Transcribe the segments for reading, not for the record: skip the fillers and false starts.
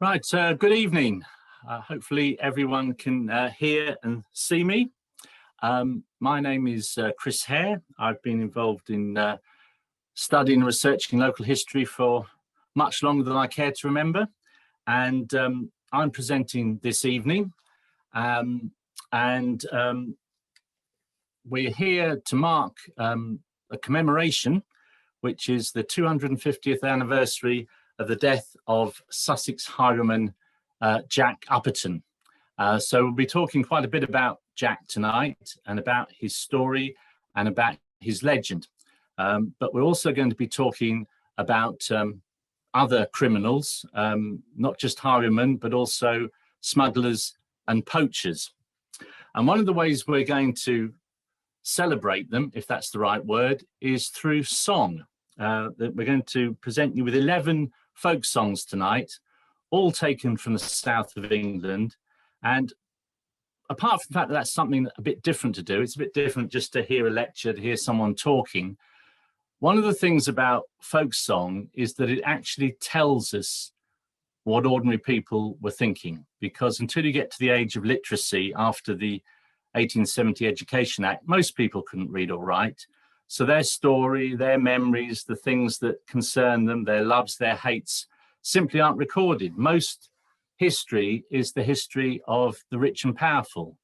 Right, good evening. Hopefully everyone can hear and see me. My name is Chris Hare. I've been involved in studying and researching local history for much longer than I care to remember. And I'm presenting this evening. We're here to mark a commemoration, which is the 250th anniversary of the death of Sussex highwayman Jack Upperton. So we'll be talking quite a bit about Jack tonight and about his story and about his legend. But we're also going to be talking about other criminals, not just highwaymen, but also smugglers and poachers. And one of the ways we're going to celebrate them, if that's the right word, is through song. That we're going to present you with 11 folk songs tonight, all taken from the south of England. And apart from the fact that that's something a bit different to do, it's a bit different just to hear a lecture, to hear someone talking. One of the things about folk song is that it actually tells us what ordinary people were thinking, because until you get to the age of literacy after the 1870 Education Act, most people couldn't read or write. So their story, their memories, the things that concern them, their loves, their hates, simply aren't recorded. Most history is the history of the rich and powerful.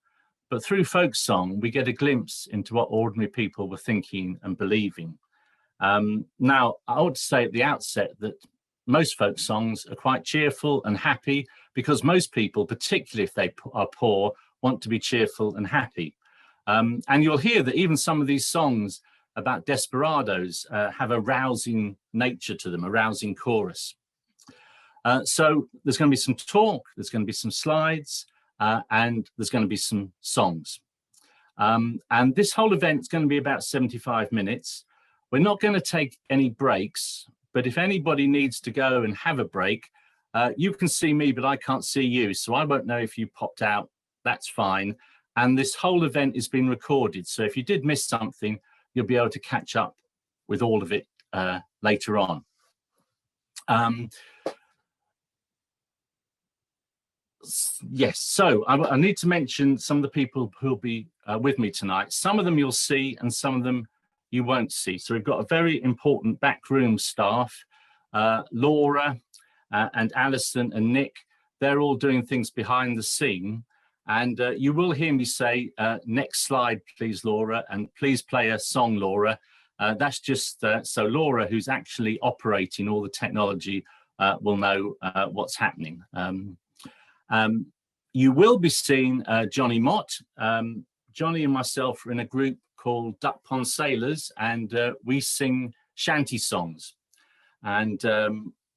But through folk song, we get a glimpse into what ordinary people were thinking and believing. Now, I ought to say at the outset that most folk songs are quite cheerful and happy, because most people, particularly if they are poor, want to be cheerful and happy. And you'll hear that even some of these songs about desperados have a rousing nature to them, a rousing chorus. So there's going to be some talk, there's going to be some slides, and there's going to be some songs. And this whole event is going to be about 75 minutes. We're not going to take any breaks, but if anybody needs to go and have a break, you can see me, but I can't see you. So I won't know if you popped out, that's fine. And this whole event is being recorded. So if you did miss something, you'll be able to catch up with all of it later on. Yes, so I need to mention some of the people who'll be with me tonight. Some of them you'll see and some of them you won't see. So we've got a very important backroom staff, Laura and Alison and Nick. They're all doing things behind the scene. And you will hear me say, next slide, please, Laura, and please play a song, Laura. That's just so Laura, who's actually operating all the technology, will know what's happening. You will be seeing Jonny Mott. Jonny and myself are in a group called Duck Pond Sailors, and we sing shanty songs. And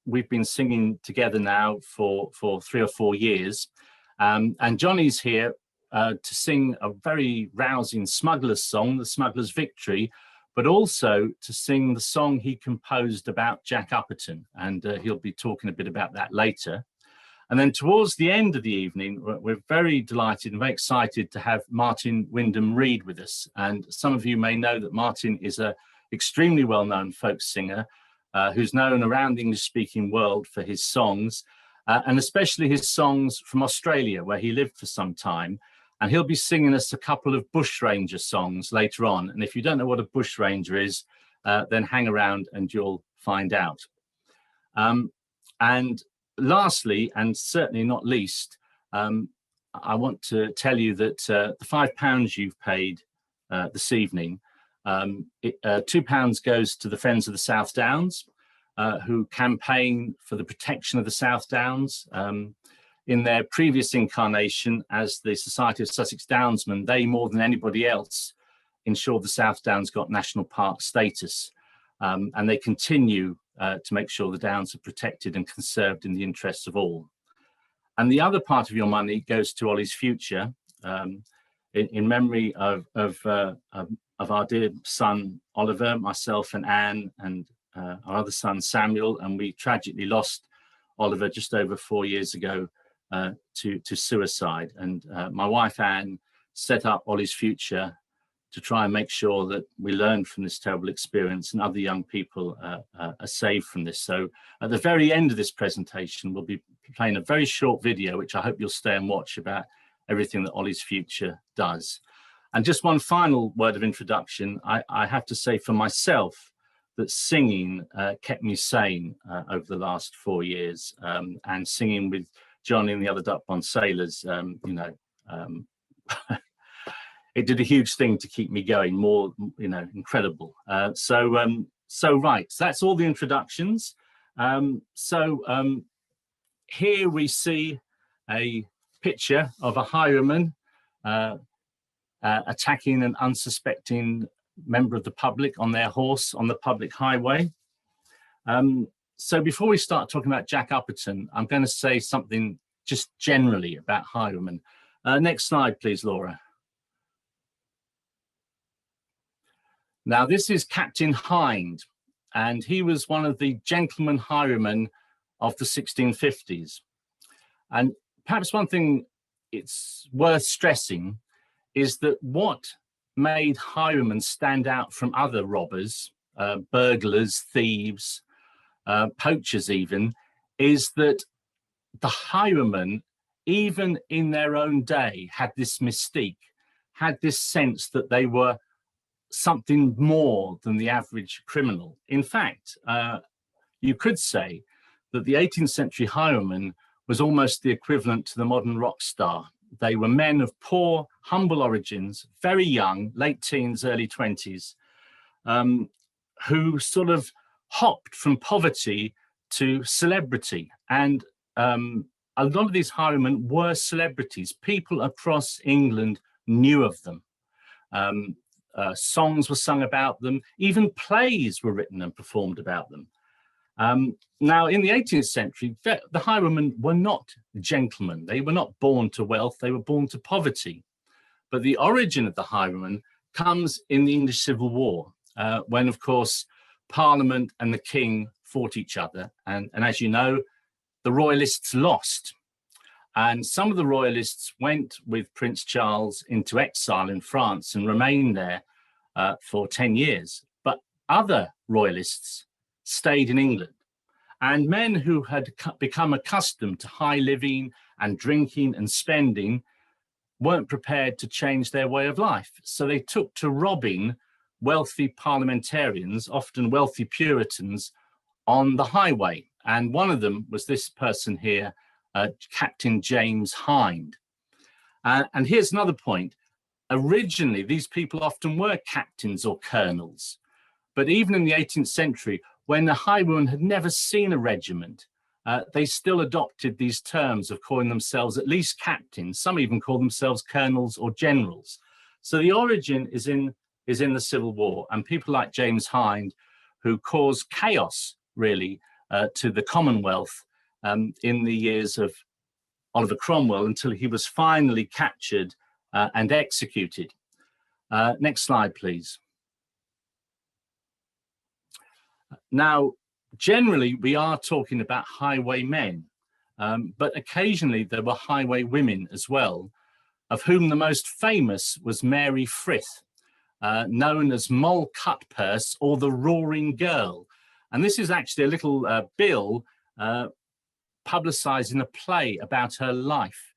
we've been singing together now for 3 or 4 years. And Jonny's here to sing a very rousing smugglers song, the Smugglers Victory, but also to sing the song he composed about Jack Upperton. And he'll be talking a bit about that later. And then towards the end of the evening, we're very delighted and very excited to have Martyn Wyndam-Read with us. And some of you may know that Martyn is an extremely well-known folk singer who's known around the English-speaking world for his songs. And especially his songs from Australia, where he lived for some time. And he'll be singing us a couple of bushranger songs later on. And if you don't know what a bushranger is, then hang around and you'll find out. And lastly, and certainly not least, I want to tell you that the £5 you've paid this evening, £2 goes to the Friends of the South Downs, who campaign for the protection of the South Downs. In their previous incarnation as the Society of Sussex Downsmen, they, more than anybody else, ensured the South Downs got national park status. And they continue to make sure the Downs are protected and conserved in the interests of all. And the other part of your money goes to Ollie's Future, in memory of our dear son, Oliver, myself and Anne, and our other son, Samuel. And we tragically lost Oliver just over 4 years ago to suicide. And my wife, Anne, set up Ollie's Future to try and make sure that we learn from this terrible experience and other young people are saved from this. So at the very end of this presentation, we'll be playing a very short video, which I hope you'll stay and watch, about everything that Ollie's Future does. And just one final word of introduction. I have to say for myself that singing kept me sane over the last 4 years, and singing with Jonny and the other Duck Pond sailors, it did a huge thing to keep me going, more, incredible. So that's all the introductions. Here we see a picture of a highwayman attacking an unsuspecting member of the public on their horse on the public highway. So before we start talking about Jack Upperton, I'm going to say something just generally about highwaymen. Next slide, please, Laura. Now, this is Captain Hind, and he was one of the gentleman highwaymen of the 1650s. And perhaps one thing it's worth stressing is that what made highwaymen stand out from other robbers, burglars, thieves, poachers even, is that the highwaymen, even in their own day, had this mystique, had this sense that they were something more than the average criminal. In fact, you could say that the 18th century highwayman was almost the equivalent to the modern rock star. They were men of poor, humble origins, very young, late teens, early 20s, who sort of hopped from poverty to celebrity. And a lot of these highwaymen were celebrities. People across England knew of them. Songs were sung about them. Even plays were written and performed about them. Now, in the 18th century, the highwaymen were not gentlemen. They were not born to wealth. They were born to poverty. But the origin of the highwaymen comes in the English Civil War, when, of course, Parliament and the King fought each other. And as you know, the Royalists lost. And some of the Royalists went with Prince Charles into exile in France and remained there for 10 years. But other Royalists stayed in England. And men who had become accustomed to high living and drinking and spending weren't prepared to change their way of life. So they took to robbing wealthy parliamentarians, often wealthy Puritans, on the highway. And one of them was this person here, Captain James Hind. And here's another point. Originally, these people often were captains or colonels. But even in the 18th century, when the highwaymen had never seen a regiment, they still adopted these terms of calling themselves at least captains. Some even call themselves colonels or generals. So the origin is in the Civil War, and people like James Hind, who caused chaos, really, to the Commonwealth in the years of Oliver Cromwell, until he was finally captured and executed. Next slide, please. Now, generally, we are talking about highwaymen, but occasionally there were highwaywomen as well, of whom the most famous was Mary Frith, known as Moll Cutpurse or the Roaring Girl. And this is actually a little bill publicised in a play about her life.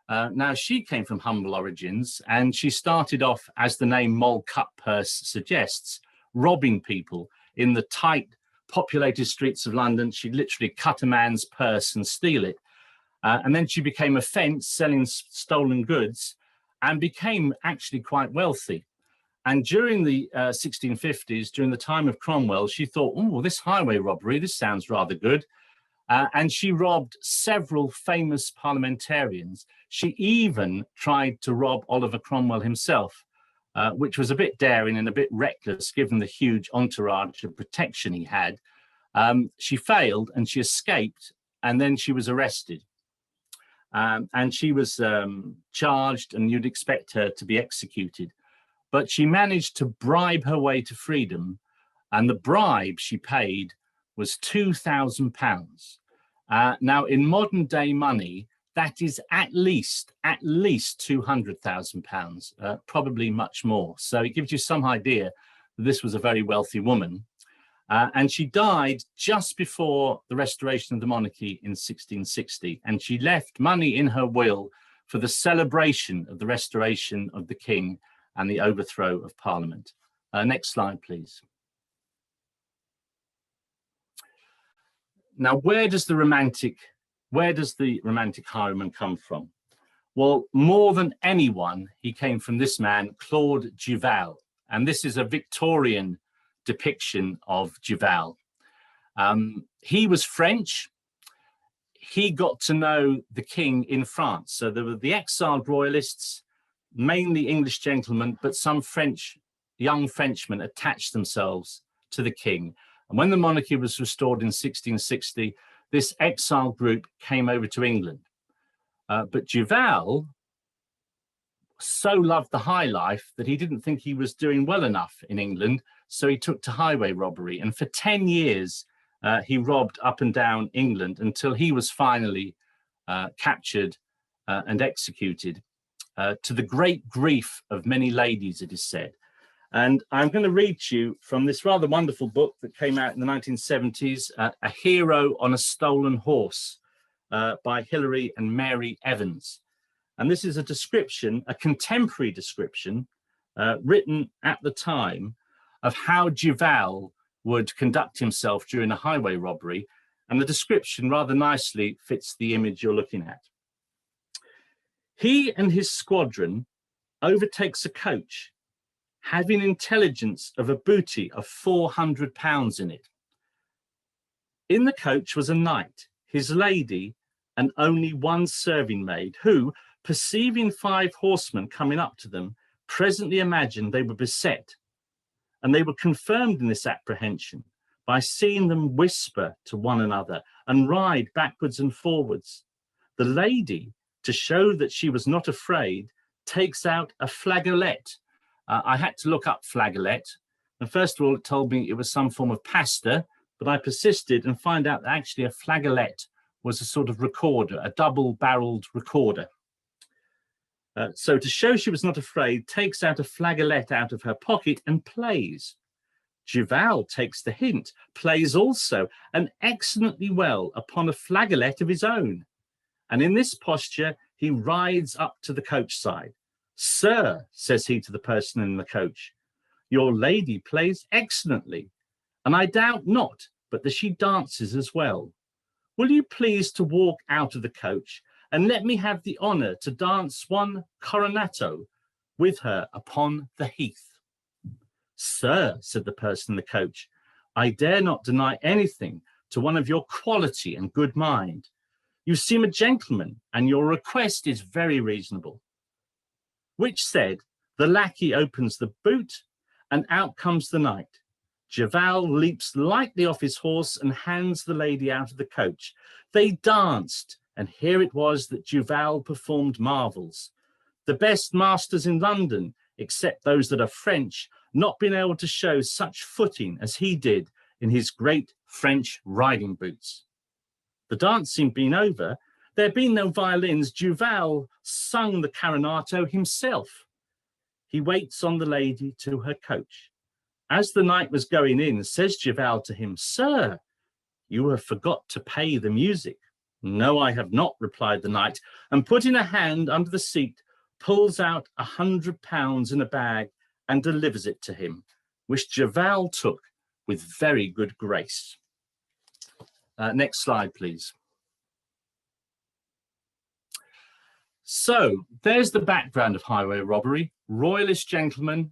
Now, she came from humble origins, and she started off, as the name Moll Cutpurse suggests, robbing people in the tight, populated streets of London. She'd literally cut a man's purse and steal it. And then she became a fence, selling stolen goods, and became actually quite wealthy. And during the 1650s, during the time of Cromwell, she thought, oh, this highway robbery, this sounds rather good. And she robbed several famous parliamentarians. She even tried to rob Oliver Cromwell himself, which was a bit daring and a bit reckless, given the huge entourage of protection he had. She failed and she escaped, and then she was arrested. And she was charged, and you'd expect her to be executed. But she managed to bribe her way to freedom, and the bribe she paid was £2,000. Now, in modern day money, that is at least £200,000, probably much more. So it gives you some idea that this was a very wealthy woman. And she died just before the restoration of the monarchy in 1660. And she left money in her will for the celebration of the restoration of the king and the overthrow of Parliament. Next slide, please. Now, where does the romantic highwayman come from? Well, more than anyone, he came from this man, Claude Duval. And this is a Victorian depiction of Duval. He was French. He got to know the king in France. So there were the exiled royalists, mainly English gentlemen, but some young Frenchmen attached themselves to the king. And when the monarchy was restored in 1660, this exiled group came over to England. But Duval so loved the high life that he didn't think he was doing well enough in England, so he took to highway robbery. And for 10 years, he robbed up and down England until he was finally captured and executed, to the great grief of many ladies, it is said. And I'm going to read to you from this rather wonderful book that came out in the 1970s, A Hero on a Stolen Horse, by Hilary and Mary Evans. And this is a description, a contemporary description, written at the time of how Duval would conduct himself during a highway robbery. And the description rather nicely fits the image you're looking at. He and his squadron overtakes a coach, having intelligence of a booty of £400 in it. In the coach was a knight, his lady, and only one serving maid, who, perceiving 5 horsemen coming up to them, presently imagined they were beset, and they were confirmed in this apprehension by seeing them whisper to one another and ride backwards and forwards. The lady, to show that she was not afraid, takes out a flageolet. I had to look up flageolet, and first of all, it told me it was some form of pasta, but I persisted and find out that actually a flageolet was a sort of recorder, a double-barreled recorder. So to show she was not afraid, takes out a flageolet out of her pocket and plays. Duval takes the hint, plays also, and excellently well, upon a flageolet of his own. And in this posture, he rides up to the coach side. Sir, says he to the person in the coach, your lady plays excellently, and I doubt not but that she dances as well. Will you please to walk out of the coach and let me have the honour to dance one coronato with her upon the heath? Sir, said the person in the coach, I dare not deny anything to one of your quality and good mind. You seem a gentleman, and your request is very reasonable. Which said, the lackey opens the boot, and out comes the knight. Duval leaps lightly off his horse and hands the lady out of the coach. They danced, and here it was that Duval performed marvels. The best masters in London, except those that are French, not being able to show such footing as he did in his great French riding boots. The dancing being over, there being no violins, Duval sung the coronato himself. He waits on the lady to her coach. As the knight was going in, says Duval to him, Sir, you have forgot to pay the music. No, I have not, replied the knight, and putting a hand under the seat, pulls out £100 in a bag and delivers it to him, which Duval took with very good grace. Next slide, please. So there's the background of highway robbery. Royalist gentlemen,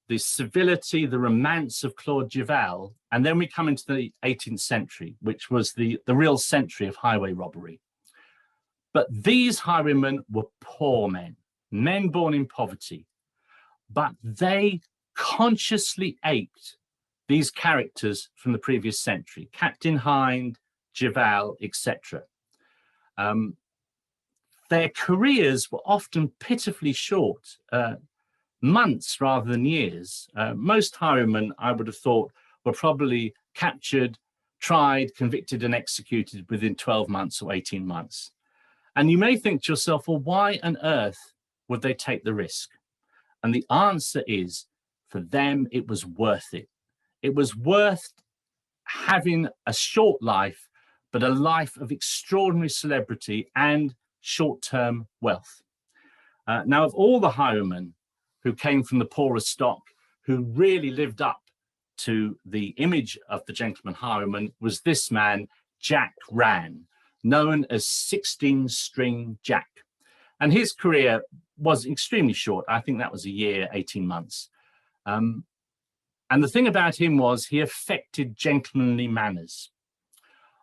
the civility, the romance of Claude Duval, and then we come into the 18th century, which was the real century of highway robbery. But these highwaymen were poor men born in poverty, but they consciously aped these characters from the previous century, Captain Hind, Duval, etc. Their careers were often pitifully short, months rather than years. Most highwaymen, I would have thought, were probably captured, tried, convicted, and executed within 12 months or 18 months. And you may think to yourself, well, why on earth would they take the risk? And the answer is, for them, it was worth it. It was worth having a short life, but a life of extraordinary celebrity and short-term wealth. Now, of all the highwaymen who came from the poorer stock, who really lived up to the image of the gentleman highwayman, was this man, Jack Rann, known as 16-string Jack. And his career was extremely short. I think that was a year, 18 months. And the thing about him was he affected gentlemanly manners.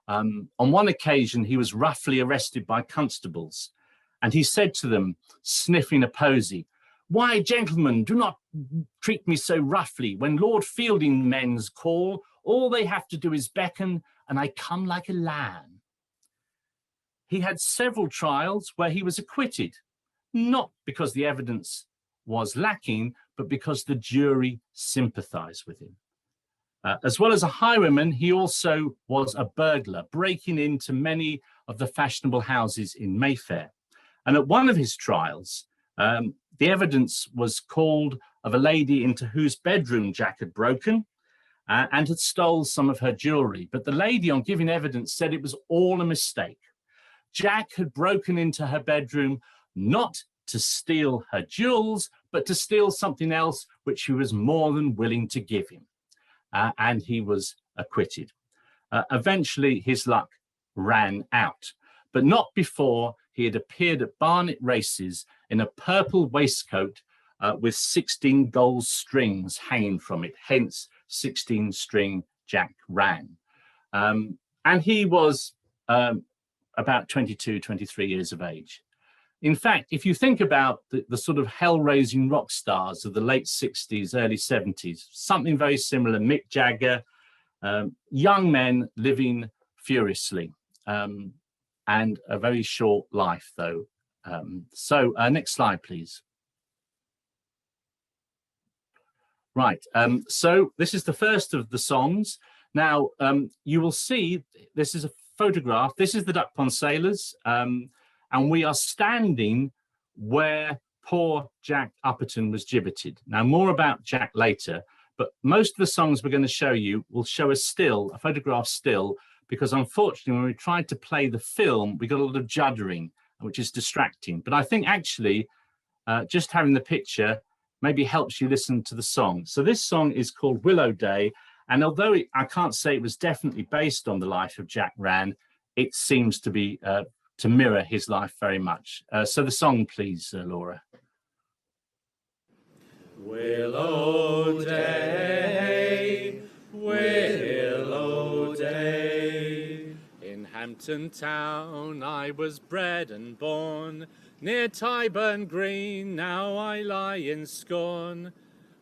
On one occasion, he was roughly arrested by constables, and he said to them, sniffing a posy, "Why, gentlemen, do not treat me so roughly. When Lord Fielding men's call, all they have to do is beckon, and I come like a lamb." He had several trials where he was acquitted, not because the evidence was lacking, but because the jury sympathized with him. As well as a highwayman, he also was a burglar, breaking into many of the fashionable houses in Mayfair. And at one of his trials, the evidence was called of a lady into whose bedroom Jack had broken and had stole some of her jewelry. But the lady, on giving evidence, said it was all a mistake. Jack had broken into her bedroom not to steal her jewels, but to steal something else which she was more than willing to give him. And he was acquitted. Eventually, his luck ran out, but not before he had appeared at Barnet races in a purple waistcoat with 16 gold strings hanging from it, hence 16-string Jack Rann. And he was about 22, 23 years of age. In fact, if you think about the sort of hell-raising rock stars of the late 60s, early 70s, something very similar, Mick Jagger, young men living furiously, and a very short life, though. Next slide, please. Right, so this is the first of the songs. Now, you will see, this is a photograph. This is the Duck Pond Sailors. And we are standing where poor Jack Upperton was gibbeted. Now, more about Jack later, but most of the songs we're going to show you will show a still, a photograph still, because unfortunately, when we tried to play the film, we got a lot of juddering, which is distracting. But I think actually, just having the picture maybe helps you listen to the song. So this song is called Willow Day. And although I can't say it was definitely based on the life of Jack Rann, it seems to be to mirror his life very much. So the song, please, Laura. Willow day, willow day. In Hampton town I was bred and born, near Tyburn Green now I lie in scorn.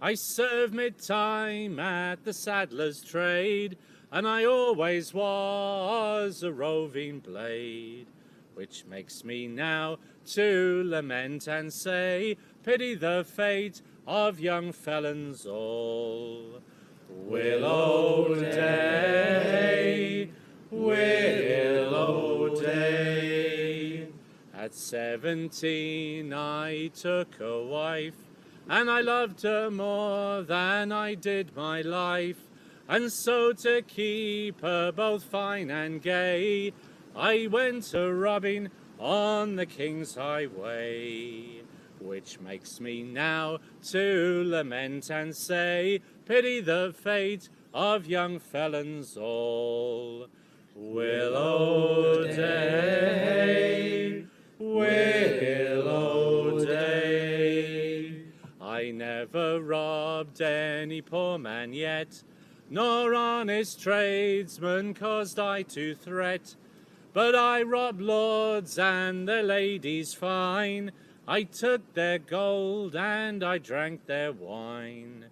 I served mid-time at the saddler's trade, and I always was a roving blade, which makes me now to lament and say, pity the fate of young felons all. Willow day, willow day. At 17 I took a wife, and I loved her more than I did my life, and so to keep her both fine and gay, I went a-robbing on the King's Highway, which makes me now to lament and say, pity the fate of young felons all. Willow day, willow day. I never robbed any poor man yet, nor honest tradesman caused I to threat. But I robbed lords and their ladies fine, I took their gold and I drank their wine,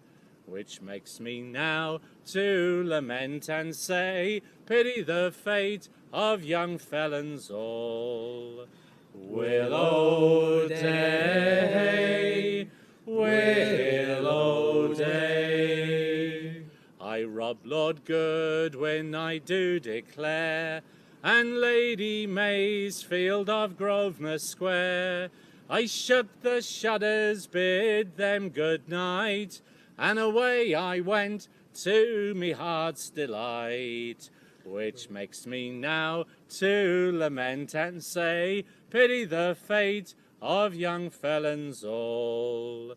which makes me now to lament and say, pity the fate of young felons all. Willow day, willow day. I robbed Lord Goodwin, I do declare, and Lady Maysfield of Grosvenor Square. I shook the shutters, bid them good night, and away I went to me heart's delight, which makes me now to lament and say, pity the fate of young felons all.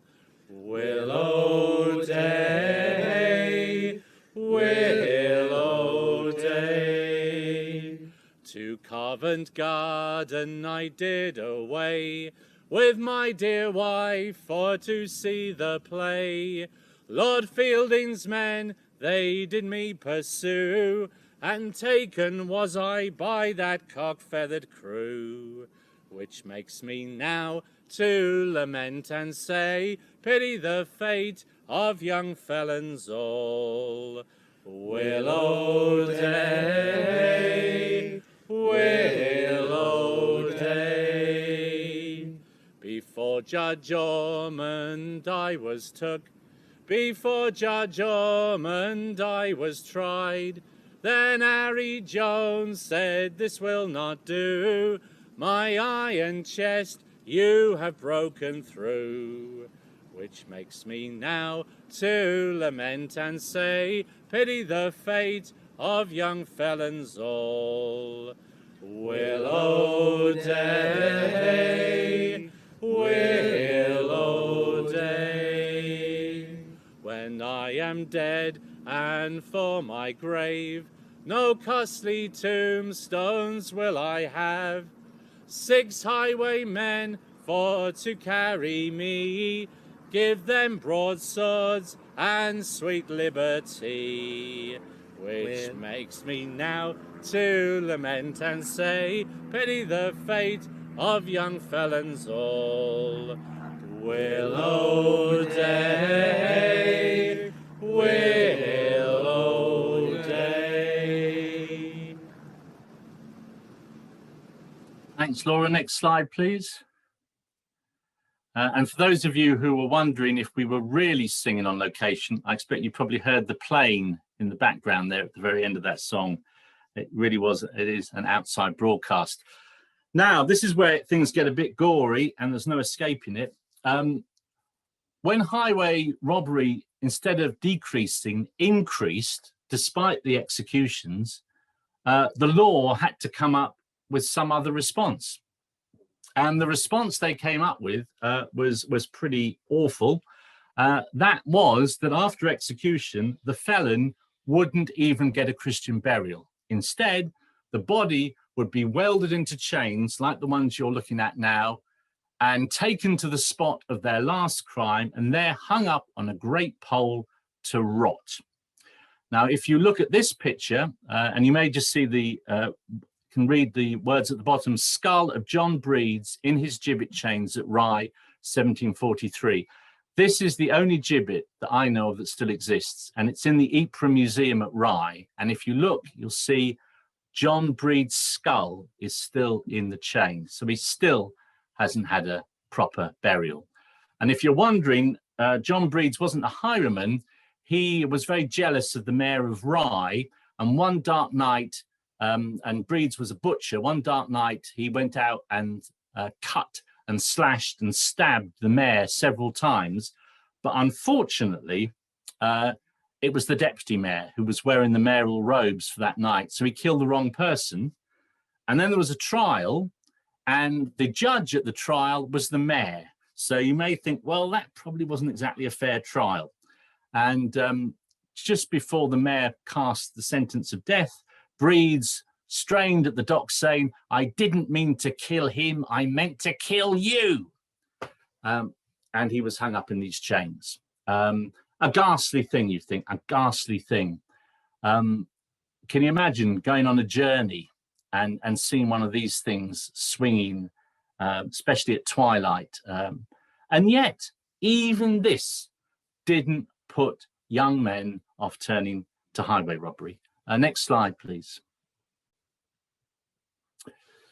Willow day, willow day, to Covent Garden I did away, with my dear wife for to see the play. Lord Fielding's men, they did me pursue, and taken was I by that cock-feathered crew, which makes me now to lament and say, pity the fate of young felons all. Willow day, willow day, before Judge Ormond I was took, before Judge Ormond I was tried. Then Harry Jones said, this will not do, my iron chest you have broken through, which makes me now to lament and say, pity the fate of young felons all. Willow day, willow day, when I am dead and for my grave no costly tombstones will I have, 6 highwaymen for to carry me, give them broadswords and sweet liberty, which makes me now to lament and say, pity the fate of young felons all. Willow day, willow day. Thanks, Laura. Next slide, please. And for those of you who were wondering if we were really singing on location, I expect you probably heard the plane in the background there at the very end of that song. It really was, it is an outside broadcast. Now, this is where things get a bit gory and there's no escaping it. When highway robbery, instead of decreasing, increased, despite the executions, the law had to come up with some other response. And the response they came up with was pretty awful. That was that after execution, the felon wouldn't even get a Christian burial. Instead, the body would be welded into chains like the ones you're looking at now and taken to the spot of their last crime and there hung up on a great pole to rot. Now, if you look at this picture, and you may just see the can read the words at the bottom, skull of John Breed's in his gibbet chains at Rye, 1743. This is the only gibbet that I know of that still exists, and it's in the Ypres Museum at Rye. And if you look, you'll see John Breed's skull is still in the chain. So he still hasn't had a proper burial. And if you're wondering, John Breed's wasn't a highwayman. He was very jealous of the mayor of Rye. And one dark night, and Breed's was a butcher. One dark night, he went out and cut and slashed and stabbed the mayor several times. But unfortunately, it was the deputy mayor who was wearing the mayoral robes for that night. So he killed the wrong person. And then there was a trial, and the judge at the trial was the mayor. So you may think, well, that probably wasn't exactly a fair trial. And just before the mayor cast the sentence of death, Breed's strained at the dock saying, I didn't mean to kill him, I meant to kill you. And he was hung up in these chains. A ghastly thing, you think, a ghastly thing. Can you imagine going on a journey and seeing one of these things swinging, especially at twilight? And yet, even this didn't put young men off turning to highway robbery. Next slide, please.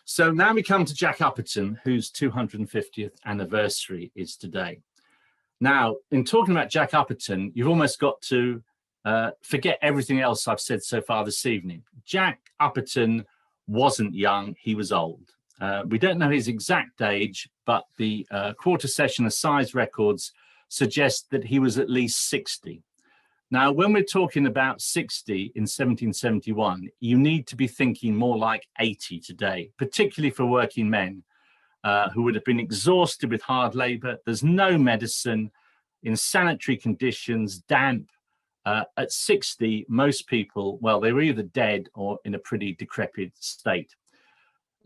So now we come to Jack Upperton, whose 250th anniversary is today. Now, in talking about Jack Upperton, you've almost got to forget everything else I've said so far this evening. Jack Upperton wasn't young, he was old. We don't know his exact age, but the quarter session assize records suggest that he was at least 60. Now, when we're talking about 60 in 1771, you need to be thinking more like 80 today, particularly for working men who would have been exhausted with hard labor. There's no medicine, in sanitary conditions, damp. At 60, most people, well, they were either dead or in a pretty decrepit state.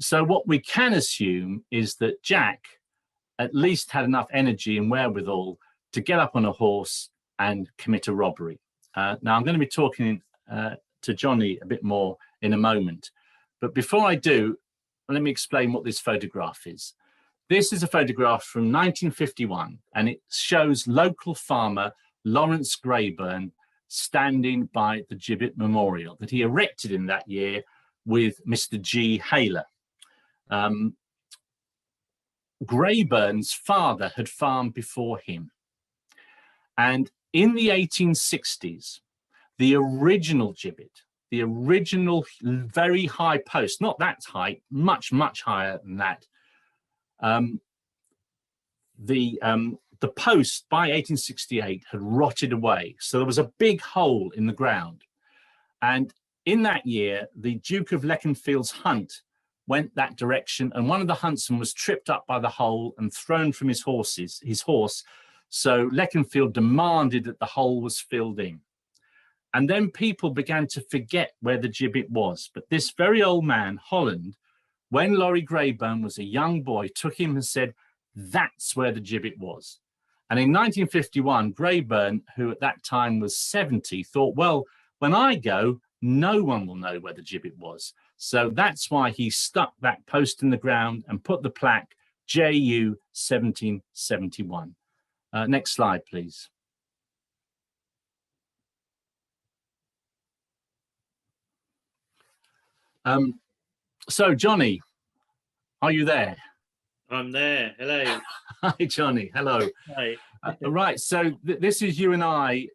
So what we can assume is that Jack at least had enough energy and wherewithal to get up on a horse and commit a robbery. Now, I'm going to be talking to Jonny a bit more in a moment. But before I do, let me explain what this photograph is. This is a photograph from 1951, and it shows local farmer Lawrence Greyburn standing by the gibbet memorial that he erected in that year with Mr. G. Haler. Greyburn's father had farmed before him. And in the 1860s, the original gibbet, the original very high post, not that height, much, much higher than that, the post by 1868 had rotted away. So there was a big hole in the ground. And in that year, the Duke of Leconfield's hunt went that direction, and one of the huntsmen was tripped up by the hole and thrown from his horse. So Leconfield demanded that the hole was filled in. And then people began to forget where the gibbet was. But this very old man, Holland, when Laurie Greyburn was a young boy, took him and said, that's where the gibbet was. And in 1951, Greyburn, who at that time was 70, thought, well, when I go, no one will know where the gibbet was. So that's why he stuck that post in the ground and put the plaque JU 1771. Next slide, please. So, Jonny, are you there? I'm there. Hello. Hi, Jonny. Hello. Hi. Right. So this is you and I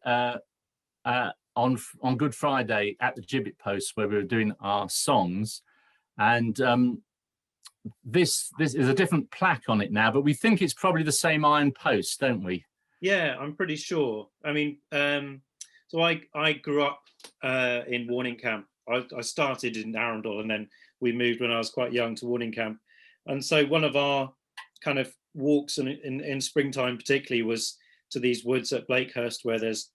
on Good Friday at the gibbet post where we were doing our songs, and this is a different plaque on it now, but we think it's probably the same iron post, don't we? Yeah, I'm pretty sure. I mean, so I grew up in Warning Camp. I started in Arundel, and then we moved when I was quite young to Warning Camp. And so one of our kind of walks in springtime particularly was to these woods at Blakehurst, where there's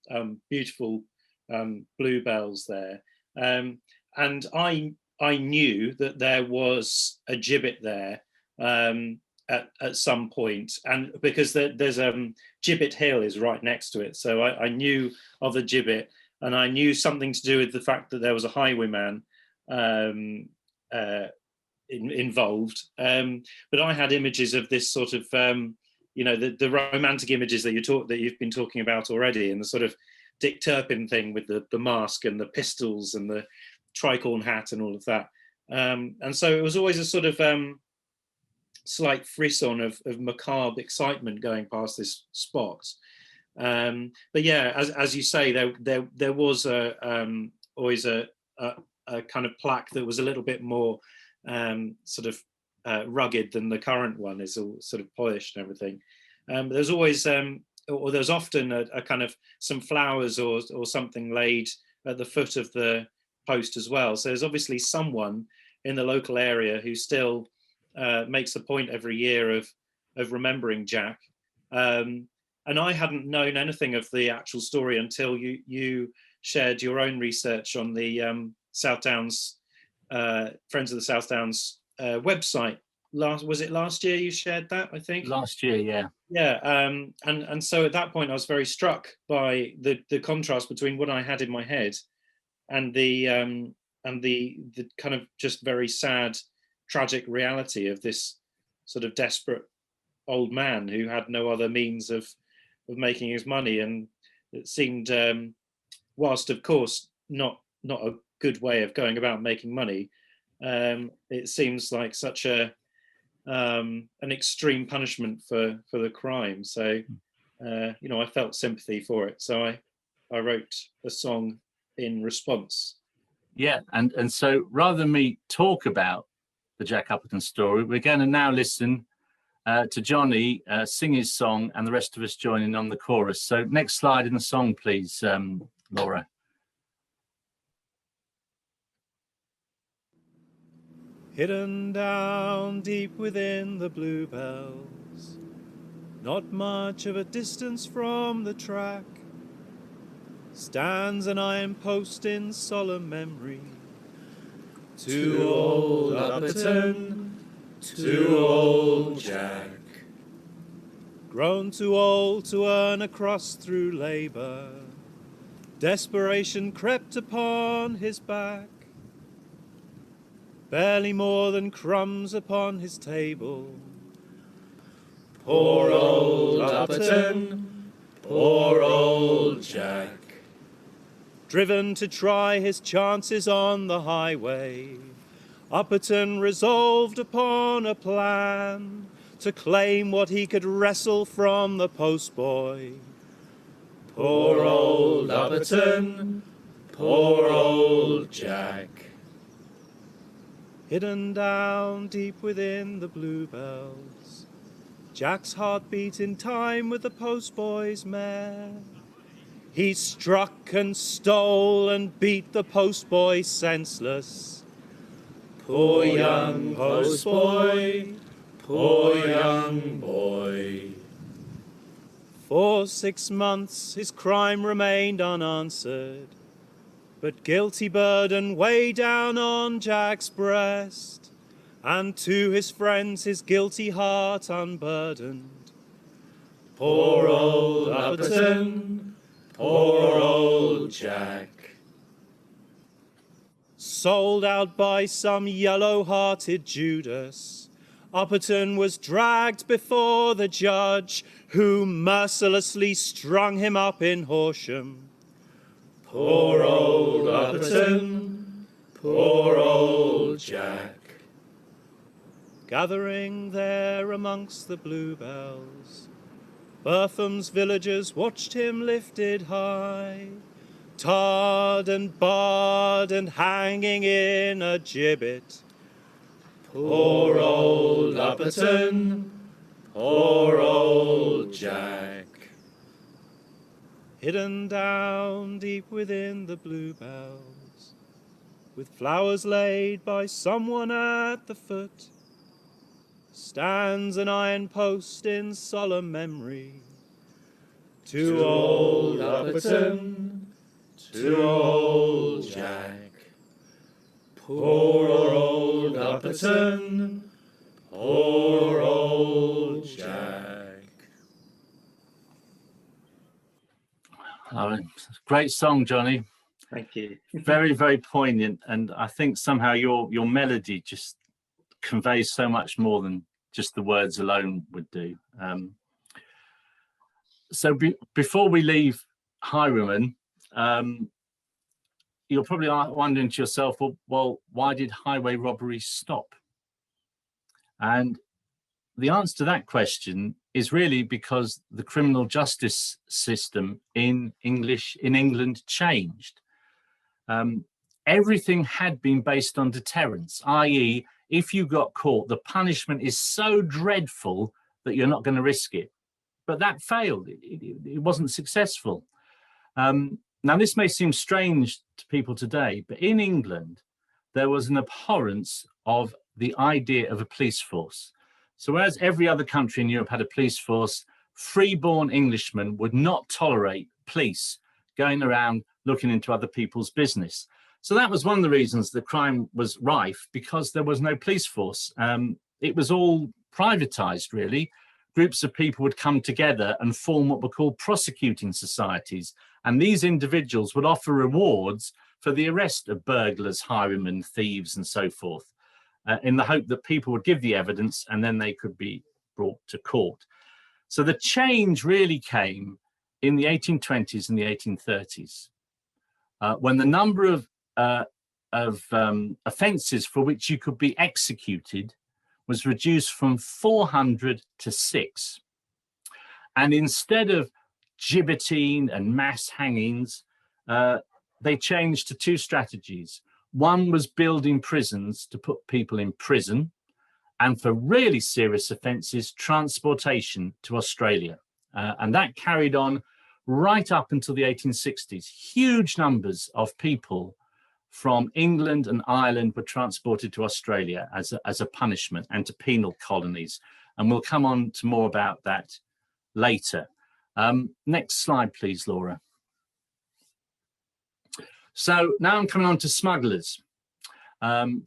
beautiful bluebells there. And I knew that there was a gibbet there at some point, and because there's Gibbet Hill is right next to it. So I knew of the gibbet, and I knew something to do with the fact that there was a highwayman involved, but I had images of this sort of the romantic images that you've been talking about already, and the sort of Dick Turpin thing with the mask and the pistols and the tricorn hat and all of that, and so it was always a sort of slight frisson of macabre excitement going past this spot. But yeah, as you say, there was always a kind of plaque that was a little bit more rugged than the current one. Is all sort of polished and everything. There's always or there's often a kind of some flowers or something laid at the foot of the post as well. So there's obviously someone in the local area who still makes a point every year of remembering Jack. And I hadn't known anything of the actual story until you shared your own research on the South Downs Friends of the South Downs website. Was it last year you shared that? I think last year, yeah. Yeah, and so at that point I was very struck by the contrast between what I had in my head and the kind of just very sad, tragic reality of this sort of desperate old man who had no other means of making his money, and it seemed, whilst of course not a good way of going about making money, it seems like such an extreme punishment for the crime. So I felt sympathy for it, so I wrote a song in response. Yeah, and so rather than me talk about the Jack Upperton story, we're going to now listen to Jonny sing his song, and the rest of us joining on the chorus. So next slide in the song, please, Laura. Hidden down deep within the bluebells, not much of a distance from the track, stands an iron post in solemn memory. To old Upperton, to old Jack, grown too old to earn a crust through labour, desperation crept upon his back. Barely more than crumbs upon his table. Poor old Upperton, poor old Jack, driven to try his chances on the highway, Upperton resolved upon a plan to claim what he could wrestle from the postboy. Poor old Upperton, poor old Jack. Hidden down deep within the bluebells, Jack's heart beat in time with the postboy's mare. He struck and stole and beat the postboy senseless. Poor young postboy, poor young boy. For 6 months his crime remained unanswered, but guilty burden weighed down on Jack's breast, and to his friends his guilty heart unburdened. Poor old Upperton, poor old Jack. Sold out by some yellow-hearted Judas, Upperton was dragged before the judge, who mercilessly strung him up in Horsham. Poor old Upperton, poor old Jack. Gathering there amongst the bluebells, Burtham's villagers watched him lifted high, tarred and barred and hanging in a gibbet. Poor old Upperton, poor old Jack. Hidden down deep within the bluebells, with flowers laid by someone at the foot, stands an iron post in solemn memory. To old Upperton, to old Jack. Poor old Upperton, poor old Jack. Oh, great song, Jonny. Thank you. Very, very poignant, and I think somehow your melody just conveys so much more than just the words alone would do. So before we leave highwaymen, you're probably wondering to yourself, well, why did highway robbery stop? And the answer to that question is really because the criminal justice system in England changed. Everything had been based on deterrence, i.e., if you got caught, the punishment is so dreadful that you're not going to risk it. But that failed. It wasn't successful. Now, this may seem strange to people today, but in England, there was an abhorrence of the idea of a police force. So whereas every other country in Europe had a police force, free-born Englishmen would not tolerate police going around looking into other people's business. So that was one of the reasons the crime was rife, because there was no police force. It was all privatized, really. Groups of people would come together and form what were called prosecuting societies. And these individuals would offer rewards for the arrest of burglars, highwaymen, thieves, and so forth, in the hope that people would give the evidence and then they could be brought to court. So the change really came in the 1820s and the 1830s, when the number of offences for which you could be executed was reduced from 400 to 6. And instead of gibbeting and mass hangings, they changed to 2 strategies. One was building prisons to put people in prison, and for really serious offences, transportation to Australia. And that carried on right up until the 1860s. Huge numbers of people from England and Ireland were transported to Australia as a punishment and to penal colonies. And we'll come on to more about that later. Next slide, please, Laura. So now I'm coming on to Smugglers.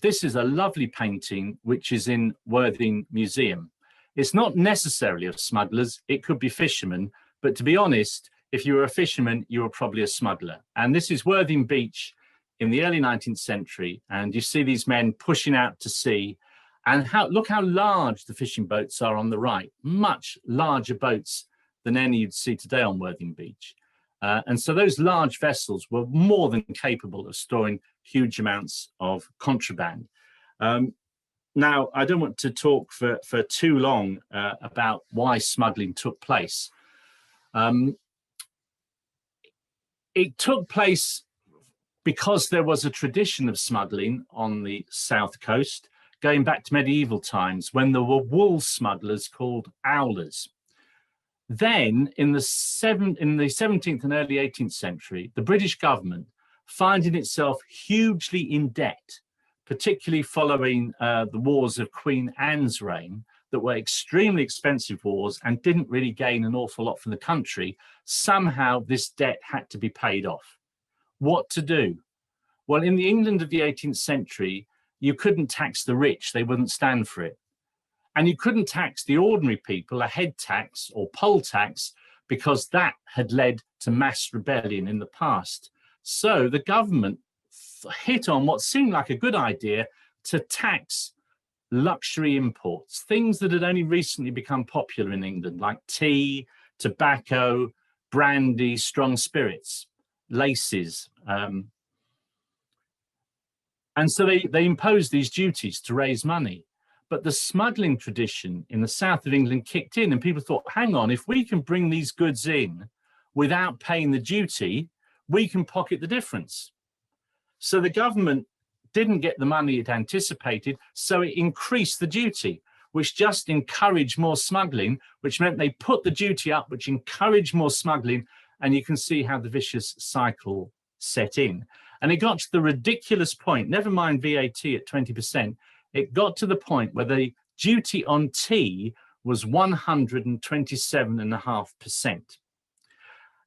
This is a lovely painting which is in Worthing Museum. It's not necessarily of smugglers, it could be fishermen, but to be honest, if you were a fisherman, you were probably a smuggler. And this is Worthing Beach in the early 19th century, and you see these men pushing out to sea, and look how large the fishing boats are on the right, much larger boats than any you'd see today on Worthing Beach. And so those large vessels were more than capable of storing huge amounts of contraband. Now, I don't want to talk for too long about why smuggling took place. It took place because there was a tradition of smuggling on the south coast, going back to medieval times when there were wool smugglers called owlers. Then in the 17th and early 18th century, the British government, finding itself hugely in debt, particularly following the wars of Queen Anne's reign, that were extremely expensive wars and didn't really gain an awful lot from the country, somehow this debt had to be paid off. What to do? Well, in the England of the 18th century, you couldn't tax the rich, they wouldn't stand for it. And you couldn't tax the ordinary people, a head tax or poll tax, because that had led to mass rebellion in the past. So the government hit on what seemed like a good idea to tax luxury imports, things that had only recently become popular in England, like tea, tobacco, brandy, strong spirits, laces. And so they imposed these duties to raise money. But the smuggling tradition in the south of England kicked in, and people thought, hang on, if we can bring these goods in without paying the duty, we can pocket the difference. So the government didn't get the money it anticipated, so it increased the duty, which just encouraged more smuggling, which meant they put the duty up, which encouraged more smuggling, and you can see how the vicious cycle set in. And it got to the ridiculous point, never mind VAT at 20%, it got to the point where the duty on tea was 127.5%.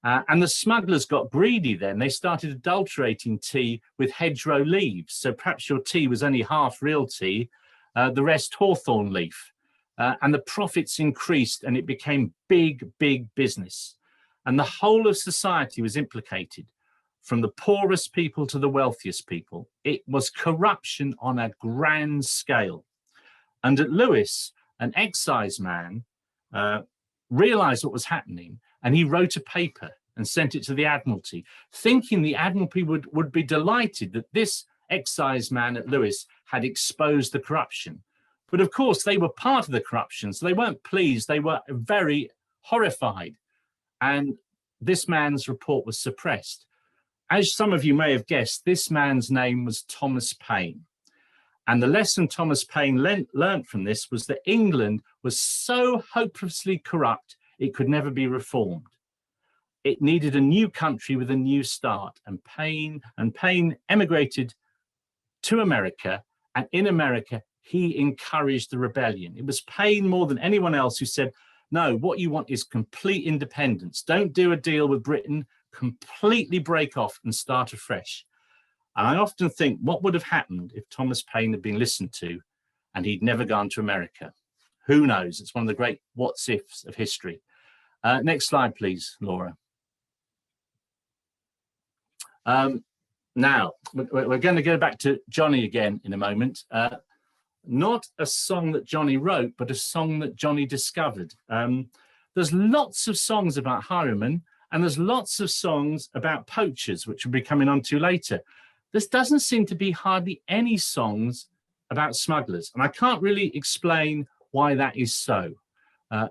And the smugglers got greedy then. They started adulterating tea with hedgerow leaves. So perhaps your tea was only half real tea, the rest hawthorn leaf. And the profits increased and it became big, big business. And the whole of society was implicated, from the poorest people to the wealthiest people. It was corruption on a grand scale. And at Lewis, an excise man realized what was happening, and he wrote a paper and sent it to the Admiralty, thinking the Admiralty would be delighted that this excise man at Lewis had exposed the corruption. But of course, they were part of the corruption, so they weren't pleased. They were very horrified. And this man's report was suppressed. As some of you may have guessed, this man's name was Thomas Paine. And the lesson Thomas Paine learnt from this was that England was so hopelessly corrupt, it could never be reformed. It needed a new country with a new start. And Paine emigrated to America. And in America, he encouraged the rebellion. It was Paine more than anyone else who said, no, what you want is complete independence. Don't do a deal with Britain. Completely break off and start afresh. And I often think, what would have happened if Thomas Paine had been listened to and he'd never gone to America? Who knows? It's one of the great what's ifs of history. Next slide, please, Laura. Now, we're going to go back to Jonny again in a moment. Not a song that Jonny wrote, but a song that Jonny discovered. There's lots of songs about highwaymen, and there's lots of songs about poachers, which we'll be coming on to later. There doesn't seem to be hardly any songs about smugglers. And I can't really explain why that is so,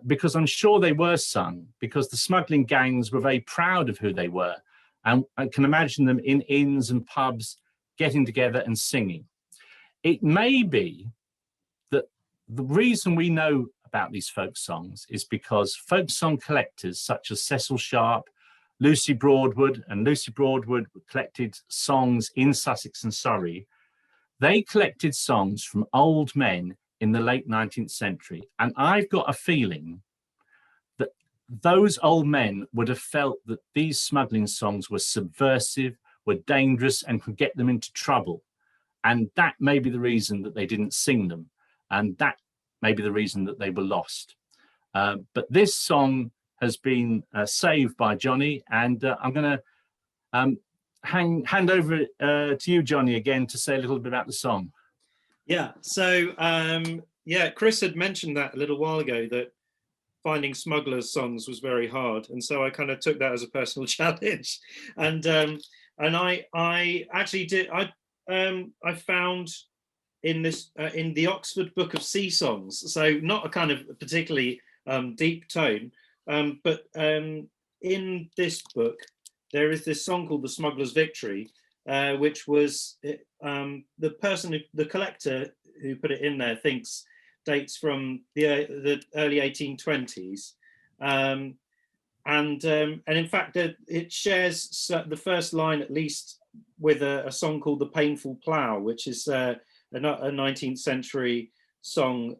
because I'm sure they were sung, because the smuggling gangs were very proud of who they were. And I can imagine them in inns and pubs getting together and singing. It may be that the reason we know about these folk songs is because folk song collectors such as Cecil Sharp, Lucy Broadwood, and Lucy Broadwood collected songs in Sussex and Surrey. They collected songs from old men in the late 19th century. And I've got a feeling that those old men would have felt that these smuggling songs were subversive, were dangerous, and could get them into trouble. And that may be the reason that they didn't sing them. And that may be the reason that they were lost. But this song has been saved by Jonny, and I'm going to hand over to you, Jonny, again to say a little bit about the song. Yeah, so Chris had mentioned that a little while ago, that finding smugglers' songs was very hard, and so I kind of took that as a personal challenge, and I actually did. I found in this in the Oxford Book of Sea Songs, so not a kind of particularly deep tone, but in this book there is this song called "The Smugglers Victory," which was the collector who put it in there thinks dates from the early 1820s, and in fact it shares the first line at least with a song called "The Painful Plow," which is a 19th century song,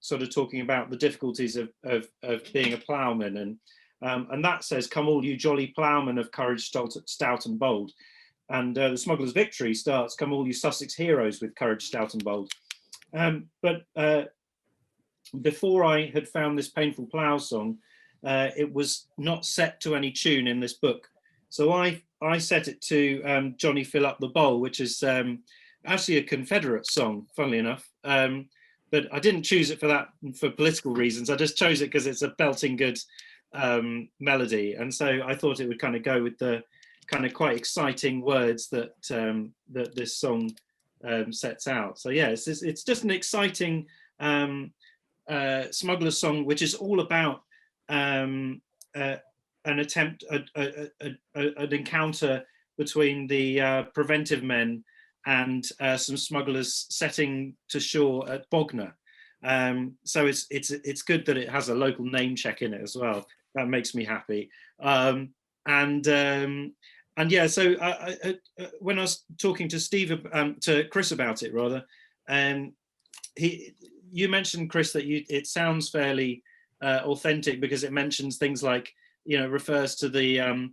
sort of talking about the difficulties of being a ploughman, and that says, "Come all you jolly ploughmen of courage stout and bold." And the Smugglers' Victory starts, "Come all you Sussex heroes with courage stout and bold." But before I had found this Painful Plow song, it was not set to any tune in this book. So I set it to "Johnny Fill Up the Bowl," which is actually a Confederate song, funnily enough. But I didn't choose it for political reasons. I just chose it because it's a belting good melody. And so I thought it would kind of go with the kind of quite exciting words that that this song sets out. So yeah, it's just an exciting smuggler's song, which is all about an attempt, an encounter between the preventive men and some smugglers setting to shore at Bognor. So it's good that it has a local name check in it as well. That makes me happy. And yeah, so when I was talking to Chris about it, rather, you mentioned, Chris, that it sounds fairly authentic because it mentions things like, refers to the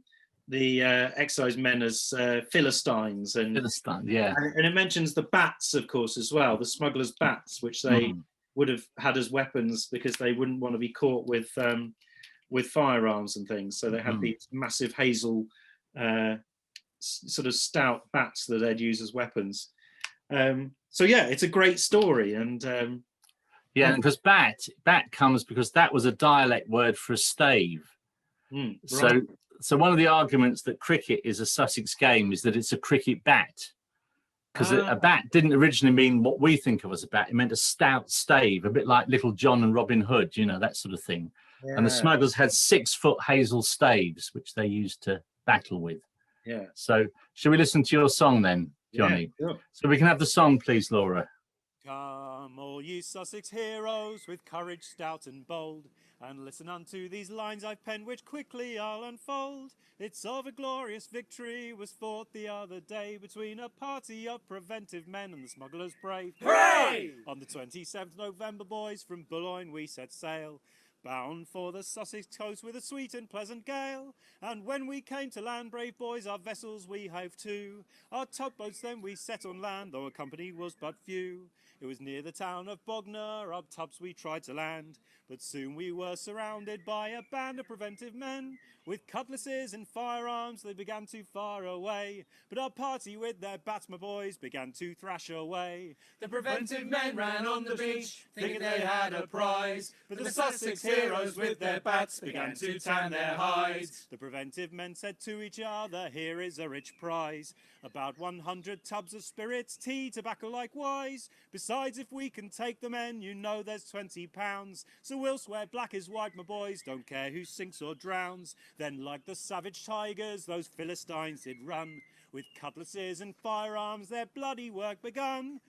excise men as Philistines, and it mentions the bats, of course, as well, the smugglers' bats, which they would have had as weapons because they wouldn't want to be caught with firearms and things. So they had these massive hazel sort of stout bats that they'd use as weapons. So yeah, it's a great story. And because bat comes because that was a dialect word for a stave. Right. So one of the arguments that cricket is a Sussex game is that it's a cricket bat, because a bat didn't originally mean what we think of as a bat. It meant a stout stave, a bit like Little John and Robin Hood, that sort of thing. Yeah. And the smugglers had 6-foot hazel staves, which they used to battle with. Yeah. So shall we listen to your song then, Jonny? Yeah, sure. So we can have the song, please, Laura. Come, all ye Sussex heroes, with courage stout and bold, and listen unto these lines I've penned, which quickly I'll unfold. It's of a glorious victory was fought the other day between a party of preventive men and the smugglers brave. Hooray! On the 27th November, boys, from Boulogne we set sail, bound for the Sussex coast with a sweet and pleasant gale. And when we came to land, brave boys, our vessels we hove to. Our tugboats then we set on land, though our company was but few. It was near the town of Bognor, our tubs we tried to land, but soon we were surrounded by a band of preventive men. With cutlasses and firearms they began to fire away, but our party with their bats, my boys, began to thrash away. The preventive men ran on the beach, thinking they had a prize, but the Sussex heroes with their bats began to tan their hides. The preventive men said to each other, here is a rich prize, about 100 tubs of spirits, tea, tobacco likewise. Besides, if we can take the men, there's £20. So we'll swear black is white, my boys, don't care who sinks or drowns. Then like the savage tigers, those Philistines did run, with cutlasses and firearms their bloody work begun.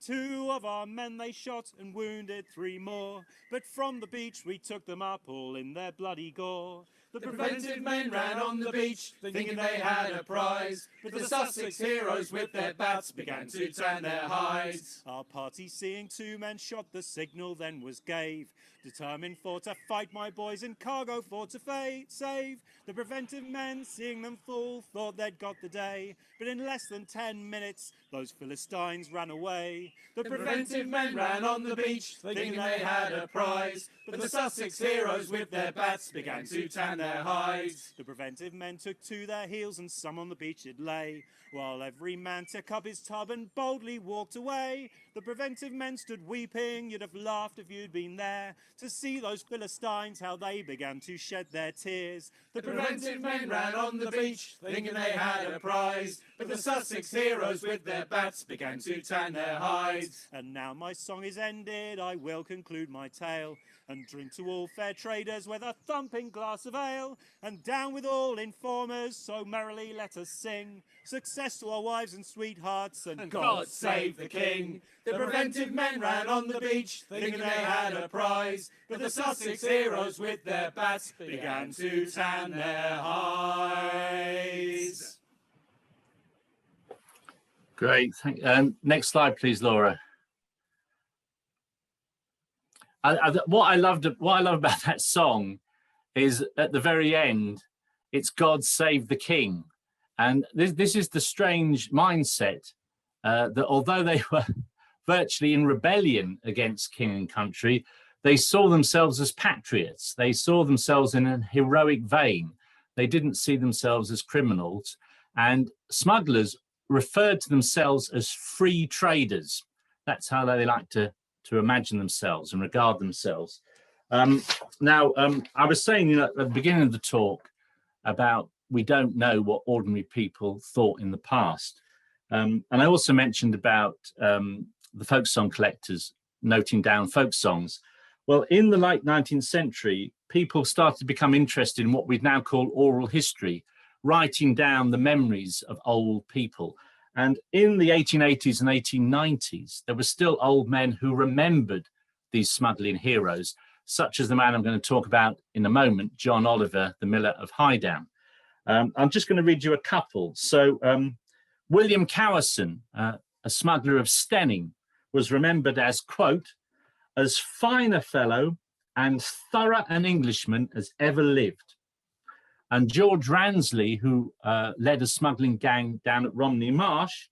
2 of our men they shot and wounded 3 more, but from the beach we took them up all in their bloody gore. The preventive men ran on the beach, thinking they had a prize. But the Sussex heroes with their bats began to tan their hides. Our party, seeing two men shot, the signal then was gave. Determined for to fight, my boys, and cargo for to save. The preventive men, seeing them fall, thought they'd got the day. But in less than 10 minutes, those Philistines ran away. The preventive men ran on the beach, thinking they had a prize. But the Sussex heroes with their bats began to tan their hides. The preventive men took to their heels, and some on the beach did lay, while every man took up his tub and boldly walked away. The preventive men stood weeping, you'd have laughed if you'd been there, to see those Philistines, how they began to shed their tears. The preventive men ran on the beach, thinking they had a prize. But the Sussex heroes with their bats began to tan their hides. And now my song is ended, I will conclude my tale, and drink to all fair traders with a thumping glass of ale, and down with all informers, so merrily let us sing. Success to our wives and sweethearts, and God save the King. The preventive men ran on the beach, thinking they had a prize. But the Sussex heroes with their bats began to tan their hides. Great. Next slide, please, Laura. What I love about that song is at the very end, it's God save the King. And this is the strange mindset that although they were virtually in rebellion against king and country, they saw themselves as patriots. They saw themselves in a heroic vein. They didn't see themselves as criminals. And smugglers referred to themselves as free traders. That's how they like to imagine themselves and regard themselves. I was saying at the beginning of the talk about we don't know what ordinary people thought in the past. And I also mentioned about the folk song collectors noting down folk songs. Well, in the late 19th century, people started to become interested in what we now call oral history, writing down the memories of old people. And in the 1880s and 1890s, there were still old men who remembered these smuggling heroes, such as the man I'm going to talk about in a moment, John Oliver, the miller of Highdown. I'm just going to read you a couple. So William Cowerson, a smuggler of Stenning, was remembered as, quote, as fine a fellow and thorough an Englishman as ever lived. And George Ransley, who led a smuggling gang down at Romney Marsh,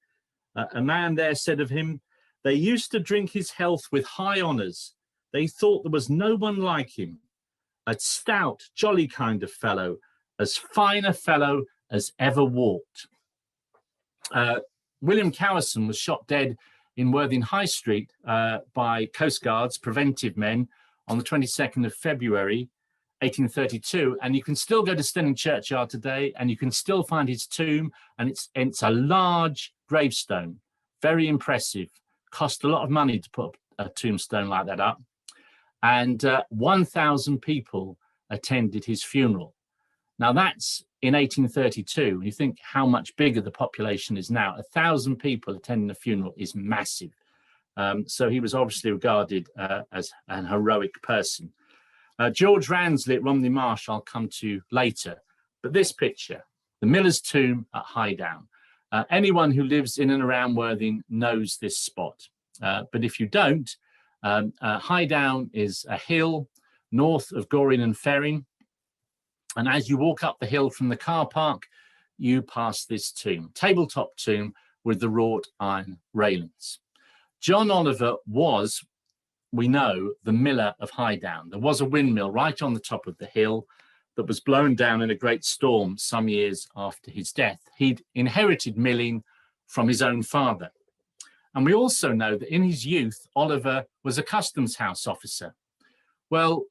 a man there said of him, they used to drink his health with high honours. They thought there was no one like him. A stout, jolly kind of fellow, as fine a fellow as ever walked. William Cowerson was shot dead in Worthing High Street by Coast Guard's preventive men on the 22nd of February, 1832, and you can still go to Stenning Churchyard today and you can still find his tomb, and it's a large gravestone, very impressive, cost a lot of money to put a tombstone like that up, and 1,000 people attended his funeral. Now that's in 1832. You think how much bigger the population is now. 1,000 people attending a funeral is massive. So he was obviously regarded as an heroic person. George Ransley at Romney Marsh I'll come to later, but this picture, the miller's tomb at Highdown. Anyone who lives in and around Worthing knows this spot, but if you don't, Highdown is a hill north of Goring and Ferring, and as you walk up the hill from the car park, you pass this tomb, tabletop tomb with the wrought iron railings. John Oliver was, we know, the miller of Highdown. There was a windmill right on the top of the hill that was blown down in a great storm some years after his death. He'd inherited milling from his own father. And we also know that in his youth, Oliver was a customs house officer. Well,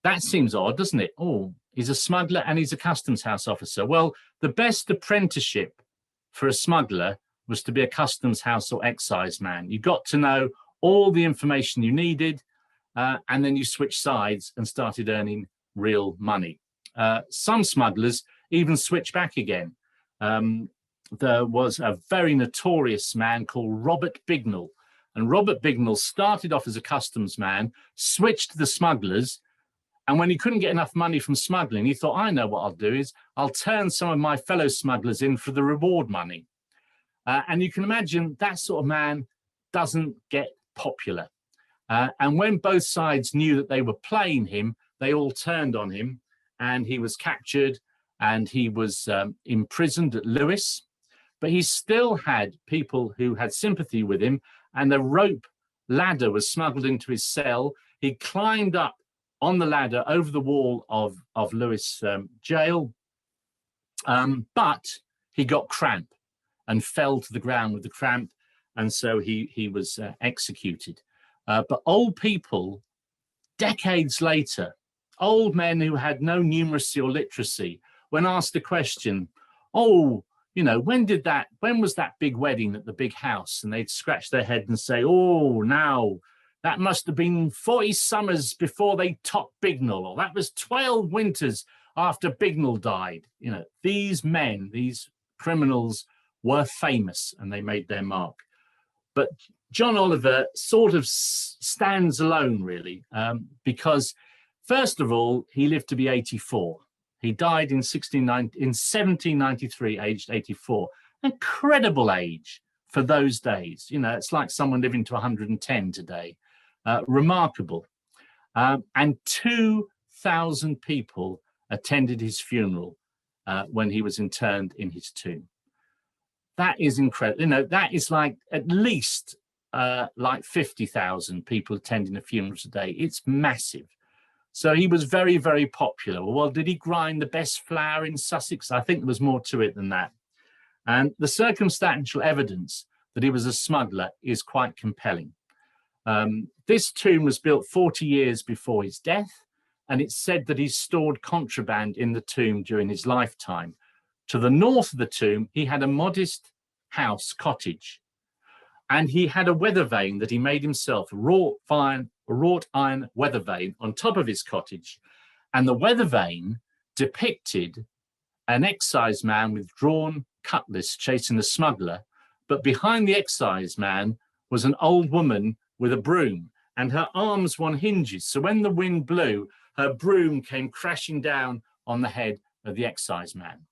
that seems odd, doesn't it? Oh, he's a smuggler and he's a customs house officer. Well, the best apprenticeship for a smuggler was to be a customs house or excise man. You got to know all the information you needed, and then you switched sides and started earning real money. Some smugglers even switched back again. There was a very notorious man called Robert Bignell, and Robert Bignell started off as a customs man, switched to the smugglers, And when he couldn't get enough money from smuggling, he thought, I know what I'll do is I'll turn some of my fellow smugglers in for the reward money. And you can imagine that sort of man doesn't get popular. And when both sides knew that they were playing him, they all turned on him, and he was captured and he was imprisoned at Lewes. But he still had people who had sympathy with him, and a rope ladder was smuggled into his cell. He climbed up on the ladder over the wall of Lewes jail, but he got cramp and fell to the ground with the cramp, and so he was executed. But old people, decades later, old men who had no numeracy or literacy, when asked the question, oh, you know, when was that big wedding at the big house? And they'd scratch their head and say, oh, now that must have been 40 summers before they topped Bignell, or that was 12 winters after Bignell died. You know, these men, these criminals were famous and they made their mark. But John Oliver sort of stands alone, really, because first of all, he lived to be 84. He died in 1793, aged 84. Incredible age for those days. You know, it's like someone living to 110 today. Remarkable. And 2,000 people attended his funeral when he was interned in his tomb. That is incredible. You know, that is like at least like 50,000 people attending a funeral today. It's massive. So he was very, very popular. Well, did he grind the best flour in Sussex? I think there was more to it than that. And the circumstantial evidence that he was a smuggler is quite compelling. This tomb was built 40 years before his death, and it's said that he stored contraband in the tomb during his lifetime. To the north of the tomb, he had a modest house cottage, and he had a weather vane that he made himself, a wrought iron weather vane on top of his cottage. And the weather vane depicted an excise man with drawn cutlass chasing a smuggler, but behind the excise man was an old woman with a broom, and her arms were on hinges. So when the wind blew, her broom came crashing down on the head of the excise man.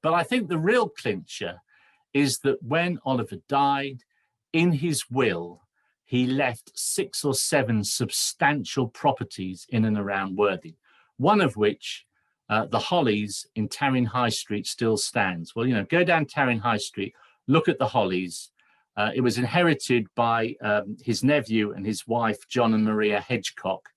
But I think the real clincher is that when Oliver died, in his will, he left 6 or 7 substantial properties in and around Worthing, one of which, the Hollies in Tarring High Street, still stands. Well, you know, go down Tarring High Street, look at the Hollies. It was inherited by his nephew and his wife, John and Maria Hedgecock.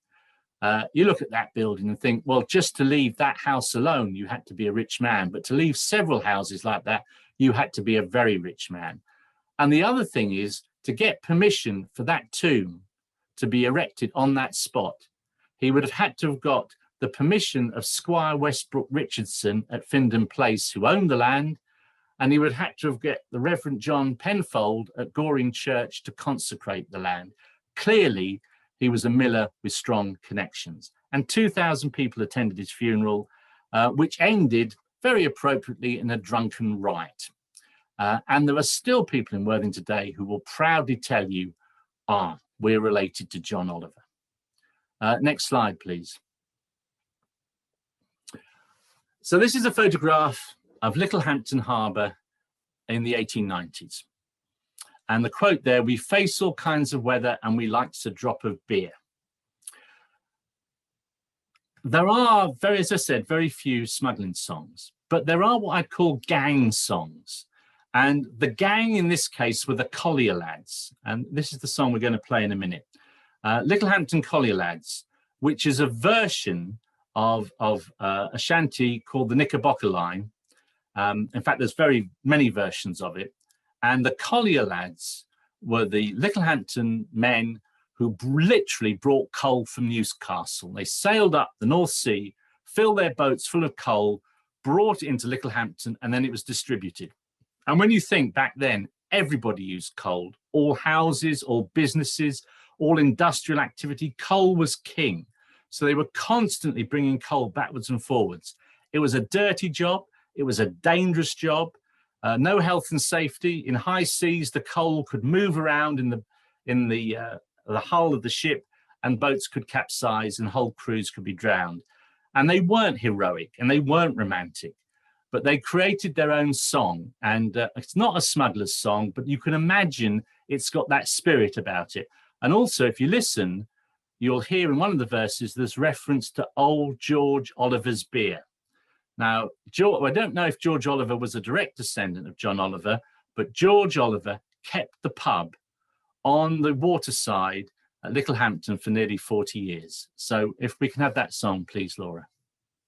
You look at that building and think, well, just to leave that house alone, you had to be a rich man. But to leave several houses like that, you had to be a very rich man. And the other thing is, to get permission for that tomb to be erected on that spot, he would have had to have got the permission of Squire Westbrook Richardson at Windham Place, who owned the land, and he would have had to have got the Reverend John Penfold at Goring Church to consecrate the land. Clearly, he was a miller with strong connections. And 2,000 people attended his funeral, which ended very appropriately in a drunken riot. And there are still people in Worthing today who will proudly tell you, we're related to John Oliver. Next slide, please. So this is a photograph of Littlehampton Harbour in the 1890s. And the quote there, "We face all kinds of weather and we like a drop of beer." There are, as I said, very few smuggling songs, but there are what I call gang songs. And the gang in this case were the Collier Lads. And this is the song we're going to play in a minute. Littlehampton Collier Lads, which is a version of a shanty called the Knickerbocker Line. In fact, there's very many versions of it. And the Collier Lads were the Littlehampton men who literally brought coal from Newcastle. They sailed up the North Sea, filled their boats full of coal, brought it into Littlehampton, and then it was distributed. And when you think back then, everybody used coal, all houses, all businesses, all industrial activity, coal was king. So they were constantly bringing coal backwards and forwards. It was a dirty job. It was a dangerous job. No health and safety. In high seas, the coal could move around in the hull of the ship, and boats could capsize and whole crews could be drowned. And they weren't heroic and they weren't romantic, but they created their own song. And it's not a smuggler's song, but you can imagine it's got that spirit about it. And also, if you listen, you'll hear in one of the verses, there's reference to old George Oliver's beer. Now, I don't know if George Oliver was a direct descendant of John Oliver, but George Oliver kept the pub on the waterside at Littlehampton for nearly 40 years. So if we can have that song, please, Laura.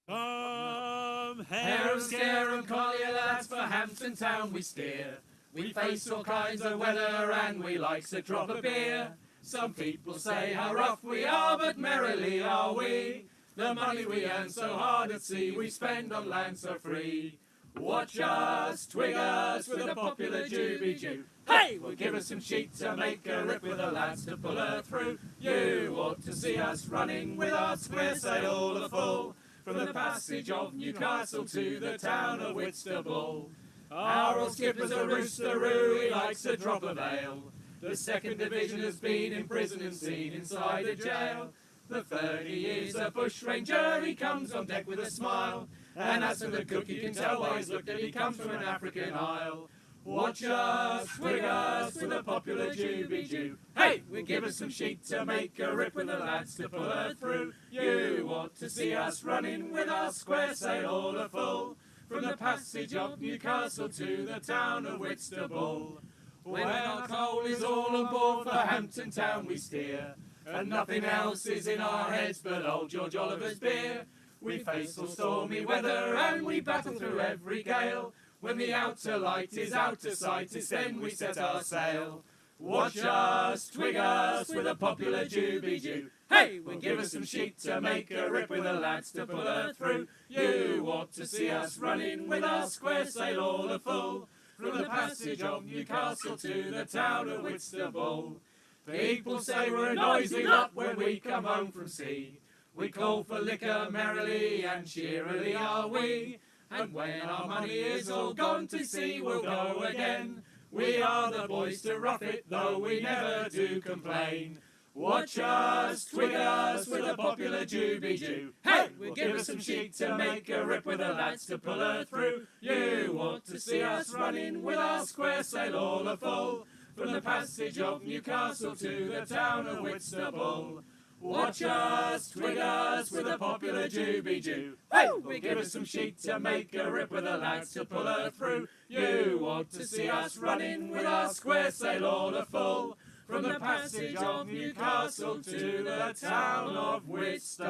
Harum scarum collier lads, for Hampton town we steer. We face all kinds of weather and we likes a drop of beer. Some people say how rough we are, but merrily are we. The money we earn so hard at sea, we spend on land so free. Watch us, twig us with a popular Juby-Jew. Hey, we'll give us some sheet to make a rip with the lads to pull her through. You ought to see us running with our square sail all a full, from the passage of Newcastle to the town of Whitstable. Our old skipper's a roosteroo, he likes a drop of ale. The 2nd Division has been in prison and seen inside a jail. The 30 years a bushranger, he comes on deck with a smile. And as for the cook, you can tell by his look that he comes from an African isle. Watch us, twig us with a popular Juby-Jew. Hey, we give us some sheet to make a rip with the lads to pull her through. You ought to see us running with our square sail all a full, from the passage of Newcastle to the town of Whitstable. When our coal is all on board, for Hampton town we steer, and nothing else is in our heads but old George Oliver's beer. We face all stormy weather and we battle through every gale. When the outer light is out of sight, it's then we set our sail. Watch us, twig us with a popular Juby-Jew. Hey, we'll give us some sheet to make a rip with the lads to pull her through. You ought to see us running with our square sail all a full, from the passage of Newcastle to the town of Whitstable. People say we're a noisy lot when we come home from sea. We call for liquor merrily and cheerily are we. And when our money is all gone to sea, we'll go again. We are the boys to rough it, though we never do complain. Watch us, twig us with a popular Juby-Jew. Hey, we'll give us some sheet to make a rip with the lads to pull her through. You want to see us running with our square sail all a full, from the passage of Newcastle to the town of Whitstable. Watch us, twig us with a popular Juby-Jew. Hey, we'll give us some sheet to make a rip with the lads to pull her through. You want to see us running with our square sail all a full, from the passage of Newcastle to the town of Whitstable.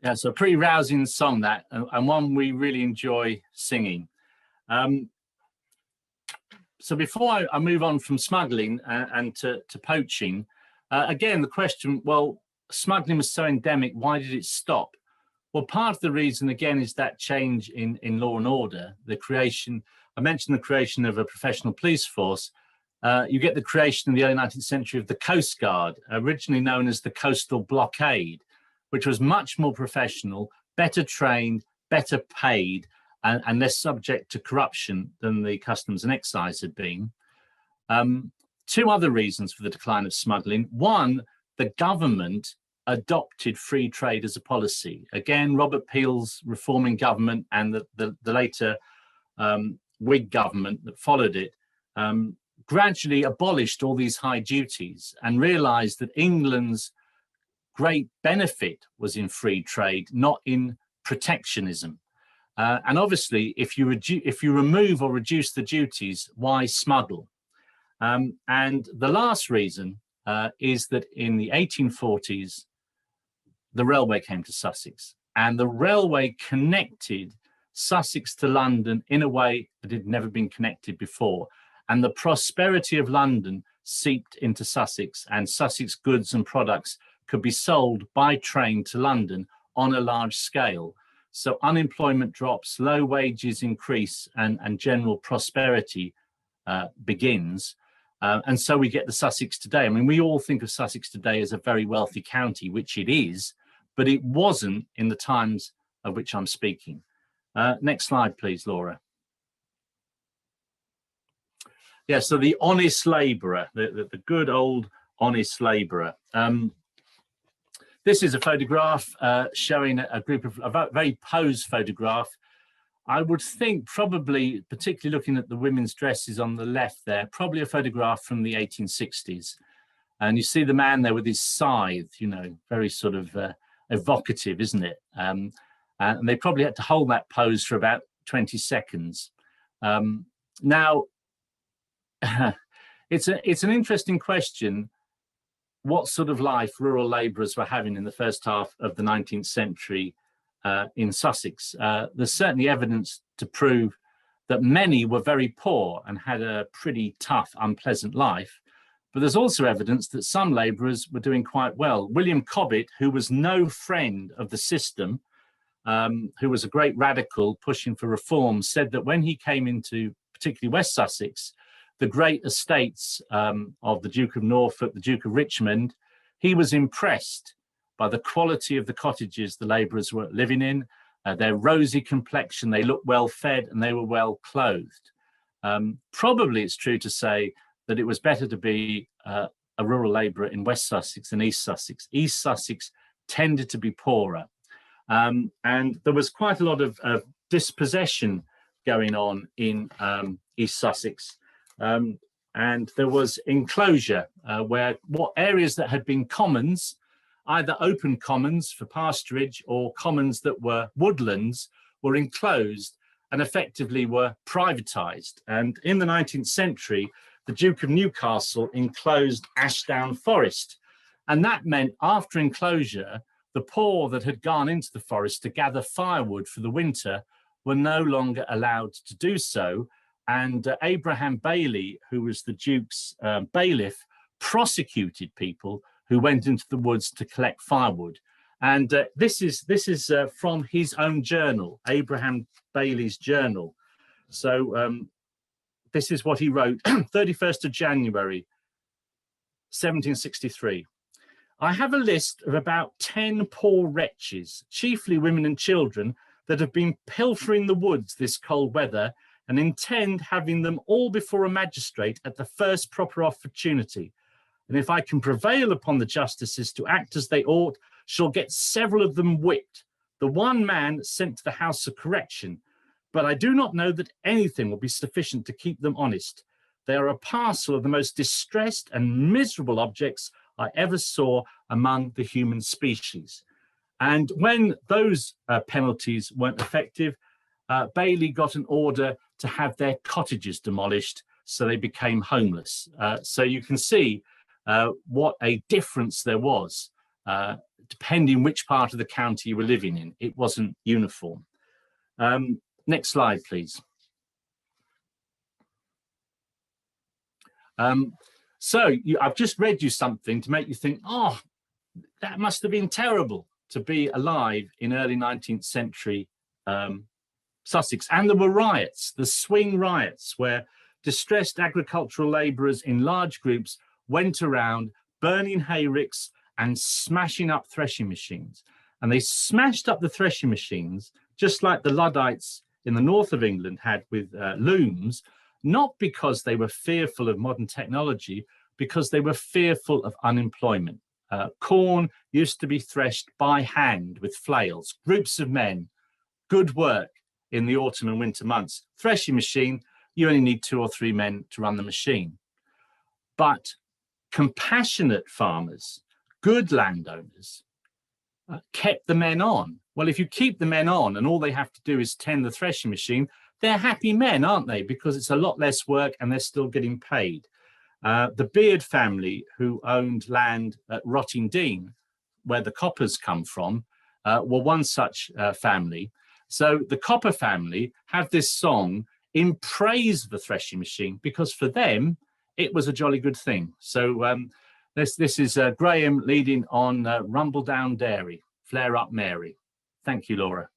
Yeah, so a pretty rousing song that, and one we really enjoy singing. So before I move on from smuggling and to poaching, again, the question, well, smuggling was so endemic, why did it stop? Well, part of the reason, again, is that change in law and order, the creation, I mentioned the creation of a professional police force. You get the creation in the early 19th century of the Coast Guard, originally known as the Coastal Blockade, which was much more professional, better trained, better paid, and less subject to corruption than the Customs and Excise had been. Two other reasons for the decline of smuggling. One, the government adopted free trade as a policy. Again, Robert Peel's reforming government and the later Whig government that followed it gradually abolished all these high duties and realised that England's great benefit was in free trade, not in protectionism. And obviously, if you remove or reduce the duties, why smuggle? And the last reason is that in the 1840s, the railway came to Sussex, and the railway connected Sussex to London in a way that had never been connected before. And the prosperity of London seeped into Sussex, and Sussex goods and products could be sold by train to London on a large scale. So unemployment drops, low wages increase, and general prosperity begins. And so we get the Sussex today. I mean, we all think of Sussex today as a very wealthy county, which it is, but it wasn't in the times of which I'm speaking. Next slide, please, Laura. Yeah, so the honest labourer, the good old honest labourer. This is a photograph showing a group of a very posed photograph. I would think probably, particularly looking at the women's dresses on the left there, probably a photograph from the 1860s. And you see the man there with his scythe, you know, very sort of evocative, isn't it? And they probably had to hold that pose for about 20 seconds. Now, it's an interesting question, what sort of life rural labourers were having in the first half of the 19th century in Sussex. There's certainly evidence to prove that many were very poor and had a pretty tough, unpleasant life. But there's also evidence that some labourers were doing quite well. William Cobbett, who was no friend of the system, who was a great radical pushing for reform, said that when he came into particularly West Sussex, the great estates of the Duke of Norfolk, the Duke of Richmond, he was impressed by the quality of the cottages the labourers were living in, their rosy complexion, they looked well fed and they were well clothed. Probably it's true to say that it was better to be a rural labourer in West Sussex than East Sussex. East Sussex tended to be poorer. And there was quite a lot of dispossession going on in East Sussex. And there was enclosure where what areas that had been commons, either open commons for pasturage or commons that were woodlands, were enclosed and effectively were privatised. And in the 19th century, the Duke of Newcastle enclosed Ashdown Forest. And that meant after enclosure, the poor that had gone into the forest to gather firewood for the winter were no longer allowed to do so. And Abraham Bailey, who was the Duke's bailiff, prosecuted people who went into the woods to collect firewood. And this is from his own journal, Abraham Bailey's journal. So this is what he wrote, 31st of January, 1763. I have a list of about 10 poor wretches, chiefly women and children, that have been pilfering the woods this cold weather, and intend having them all before a magistrate at the first proper opportunity. And if I can prevail upon the justices to act as they ought, shall get several of them whipped, the one man sent to the house of correction. But I do not know that anything will be sufficient to keep them honest. They are a parcel of the most distressed and miserable objects I ever saw among the human species. And when those penalties weren't effective, Bailey got an order to have their cottages demolished, so they became homeless. So you can see what a difference there was, depending which part of the county you were living in. It wasn't uniform. Next slide, please. I've just read you something to make you think, oh, that must have been terrible to be alive in early 19th century Sussex. And there were riots, the swing riots, where distressed agricultural labourers in large groups went around burning hayricks and smashing up threshing machines. And they smashed up the threshing machines, just like the Luddites in the north of England had with looms, not because they were fearful of modern technology, because they were fearful of unemployment. Corn used to be threshed by hand with flails, groups of men, good work in the autumn and winter months. Threshing machine, you only need 2 or 3 men to run the machine. But compassionate farmers, good landowners, kept the men on. Well, if you keep the men on and all they have to do is tend the threshing machine, they're happy men, aren't they? Because it's a lot less work and they're still getting paid. The Beard family, who owned land at Rottingdean, where the Coppers come from, were one such family. So the Copper family have this song in praise of the threshing machine, because for them, it was a jolly good thing. So this is Graham leading on Rumble Down Dairy, Flare Up Mary. Thank you, Laura.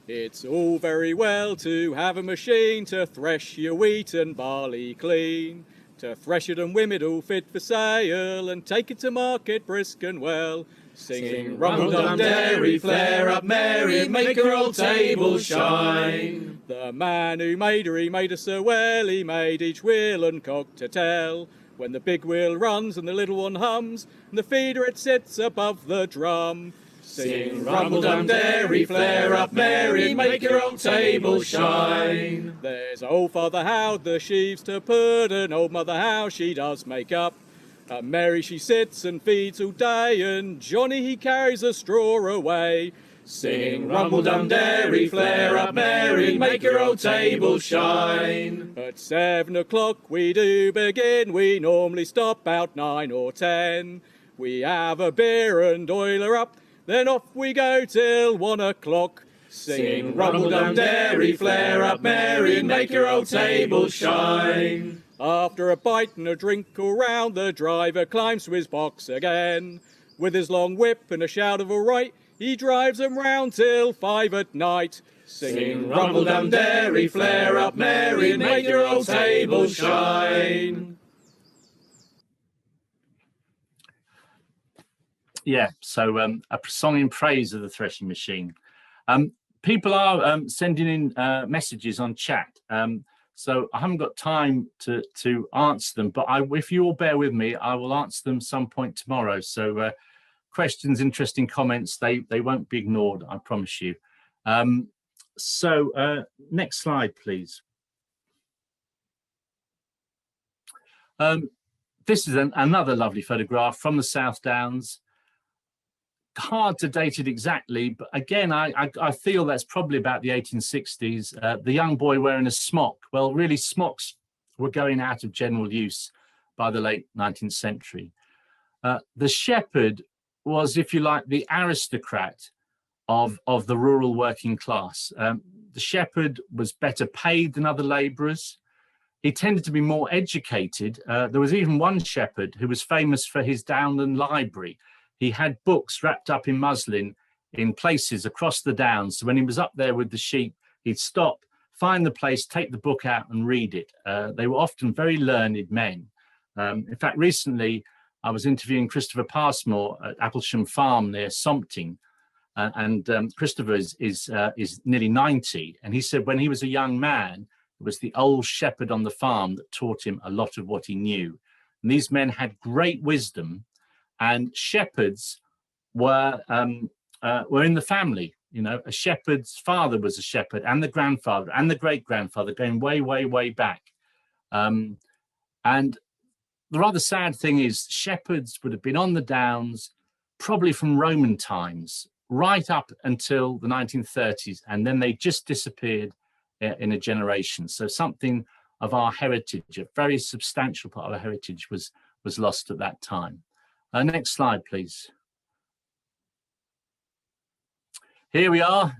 It's all very well to have a machine to thresh your wheat and barley clean, to thresh it and whim it all fit for sale, and take it to market brisk and well. Singing rumble-dum-dairy, flare up Mary, and make her old table shine. The man who made her, he made her so well, he made each wheel and cog to tell. When the big wheel runs and the little one hums, and the feeder it sits above the drum. Sing rumble-dum-dairy, flare up Mary, make your old table shine. There's old Father How, the sheaves to put, and old Mother How, she does make up. Mary, she sits and feeds all day, and Johnny, he carries a straw away. Sing rumble-dum-dairy, flare up Mary, make your old table shine. At 7 o'clock we do begin, we normally stop about 9 or 10. We have a beer and oil her up, then off we go till 1 o'clock. Sing rumble-dum-dairy, flare up Mary, make your old table shine. After a bite and a drink all round, the driver climbs to his box again. With his long whip and a shout of all right, he drives them round till 5 at night. Sing rumble-dum-dairy, flare up Mary, make your old table shine. Yeah, so a song in praise of the threshing machine. People are sending in messages on chat. So I haven't got time to answer them, but if you all bear with me, I will answer them some point tomorrow. So questions, interesting comments, they won't be ignored, I promise you. Next slide, please. This is another lovely photograph from the South Downs. Hard to date it exactly, but again, I feel that's probably about the 1860s. The young boy wearing a smock. Well, really, smocks were going out of general use by the late 19th century. The shepherd was, if you like, the aristocrat of the rural working class. The shepherd was better paid than other labourers. He tended to be more educated. There was even one shepherd who was famous for his Downland library. He had books wrapped up in muslin in places across the downs. So when he was up there with the sheep, he'd stop, find the place, take the book out and read it. They were often very learned men. In fact, recently I was interviewing Christopher Passmore at Applesham Farm near Sompting. Christopher is nearly 90. And he said when he was a young man, it was the old shepherd on the farm that taught him a lot of what he knew. And these men had great wisdom. And shepherds were in the family. You know, a shepherd's father was a shepherd, and the grandfather and the great-grandfather, going way, way, way back. And the rather sad thing is shepherds would have been on the downs probably from Roman times right up until the 1930s, and then they just disappeared in a generation. So something of our heritage, a very substantial part of our heritage, was lost at that time. Next slide, please. Here we are.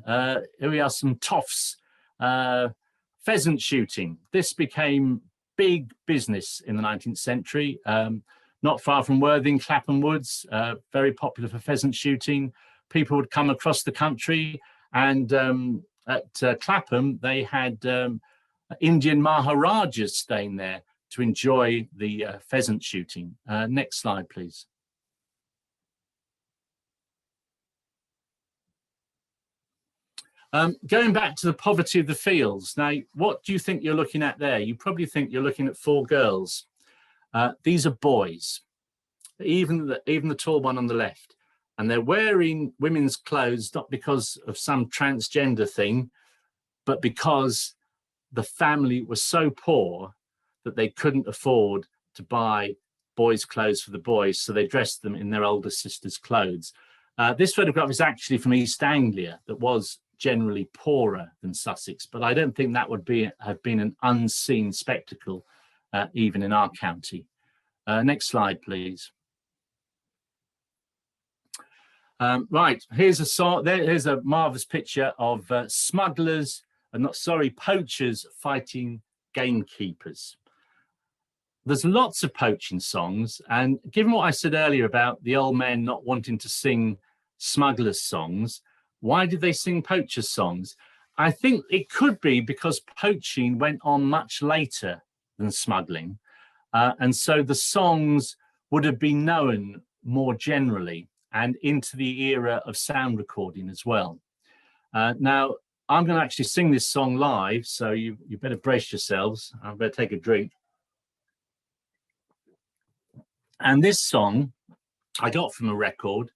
Some toffs. Pheasant shooting. This became big business in the 19th century. Not far from Worthing, Clapham Woods, very popular for pheasant shooting. People would come across the country, and at Clapham, they had Indian Maharajas staying there to enjoy the pheasant shooting. Next slide, please. Going back to the poverty of the fields. Now, what do you think you're looking at there? You probably think you're looking at 4 girls. These are boys, even the tall one on the left. And they're wearing women's clothes, not because of some transgender thing, but because the family was so poor that they couldn't afford to buy boys' clothes for the boys, so they dressed them in their older sister's clothes. This photograph is actually from East Anglia, that was generally poorer than Sussex, but I don't think that would have been an unseen spectacle even in our county. Next slide, please. Right, here's a marvellous picture of poachers fighting gamekeepers. There's lots of poaching songs, and given what I said earlier about the old men not wanting to sing smugglers' songs, why did they sing poachers' songs? I think it could be because poaching went on much later than smuggling, and so the songs would have been known more generally, and into the era of sound recording as well. Now, I'm going to actually sing this song live, so you better brace yourselves. I better take a drink. And this song I got from a record,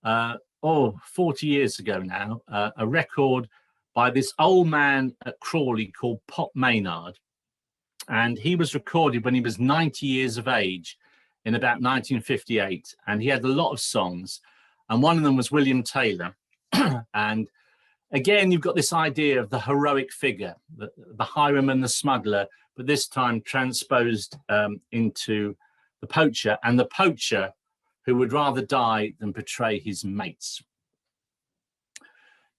40 years ago now, a record by this old man at Crawley called Pop Maynard. And he was recorded when he was 90 years of age in about 1958. And he had a lot of songs. And one of them was William Taylor. And again, you've got this idea of the heroic figure, the highwayman, the smuggler, but this time transposed into the poacher, and the poacher who would rather die than betray his mates.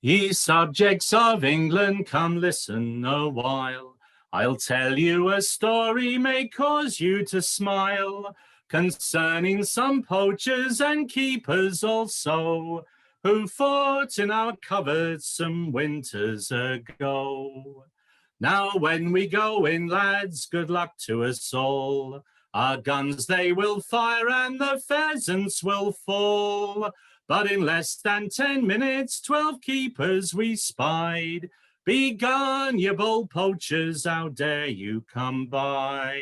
Ye subjects of England, come listen a while. I'll tell you a story may cause you to smile, concerning some poachers and keepers also, who fought in our coverts some winters ago. Now when we go in, lads, good luck to us all. Our guns they will fire and the pheasants will fall. But in less than 10 minutes, 12 keepers we spied. Begone, ye bold poachers, how dare you come by?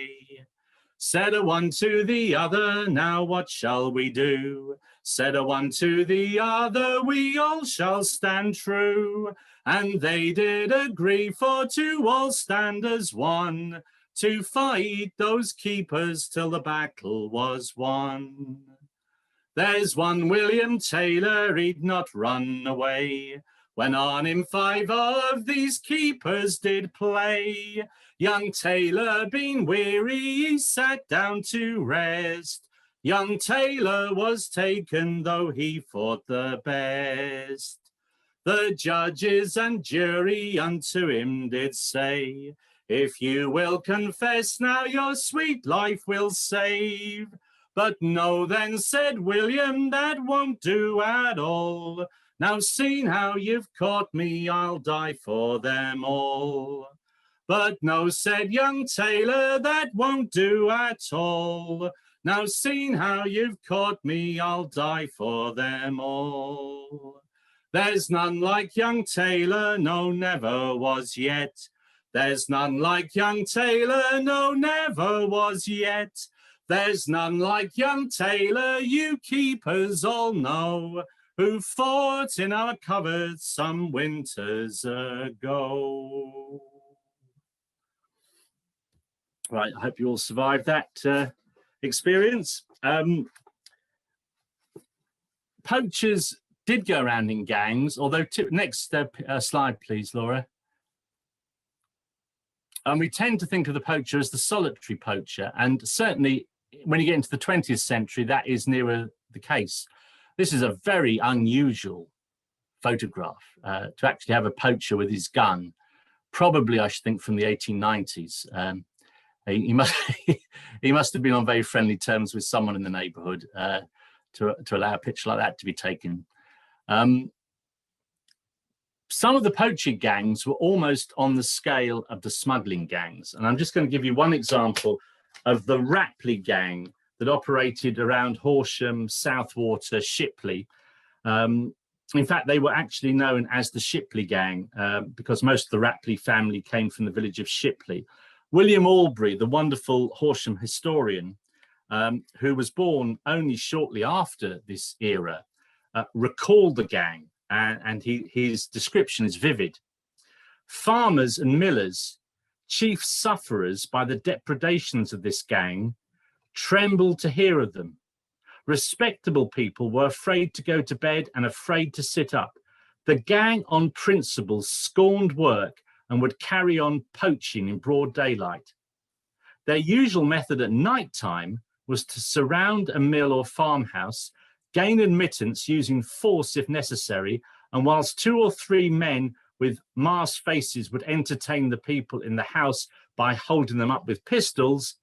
Said a one to the other, now what shall we do? Said a one to the other, we all shall stand true. And they did agree for to all stand as one, to fight those keepers till the battle was won. There's one William Taylor, he'd not run away, when on him 5 of these keepers did play. Young Taylor, being weary, he sat down to rest. Young Taylor was taken, though he fought the best. The judges and jury unto him did say, if you will confess, now your sweet life will save. But no, then, said William, that won't do at all. Now, seeing how you've caught me, I'll die for them all. But no, said young Taylor, that won't do at all. Now, seeing how you've caught me, I'll die for them all. There's none like young Taylor, no, never was yet. There's none like young Taylor, no, never was yet. There's none like young Taylor, you keepers all know, who fought in our coverts some winters ago. Right, I hope you all survived that experience. Poachers did go around in gangs, although next slide, please, Laura. And we tend to think of the poacher as the solitary poacher, and certainly when you get into the 20th century, that is nearer the case. This is a very unusual photograph to actually have a poacher with his gun, probably, I should think, from the 1890s. He must have been on very friendly terms with someone in the neighbourhood to allow a picture like that to be taken. Some of the poaching gangs were almost on the scale of the smuggling gangs. And I'm just going to give you one example of the Rapley gang that operated around Horsham, Southwater, Shipley. In fact, they were actually known as the Shipley gang because most of the Rapley family came from the village of Shipley. William Albury, the wonderful Horsham historian, who was born only shortly after this era, recalled the gang, and his description is vivid. Farmers and millers, chief sufferers by the depredations of this gang, trembled to hear of them. Respectable people were afraid to go to bed and afraid to sit up. The gang on principle scorned work and would carry on poaching in broad daylight. Their usual method at night time was to surround a mill or farmhouse, gain admittance using force if necessary, and whilst 2 or 3 men with masked faces would entertain the people in the house by holding them up with pistols,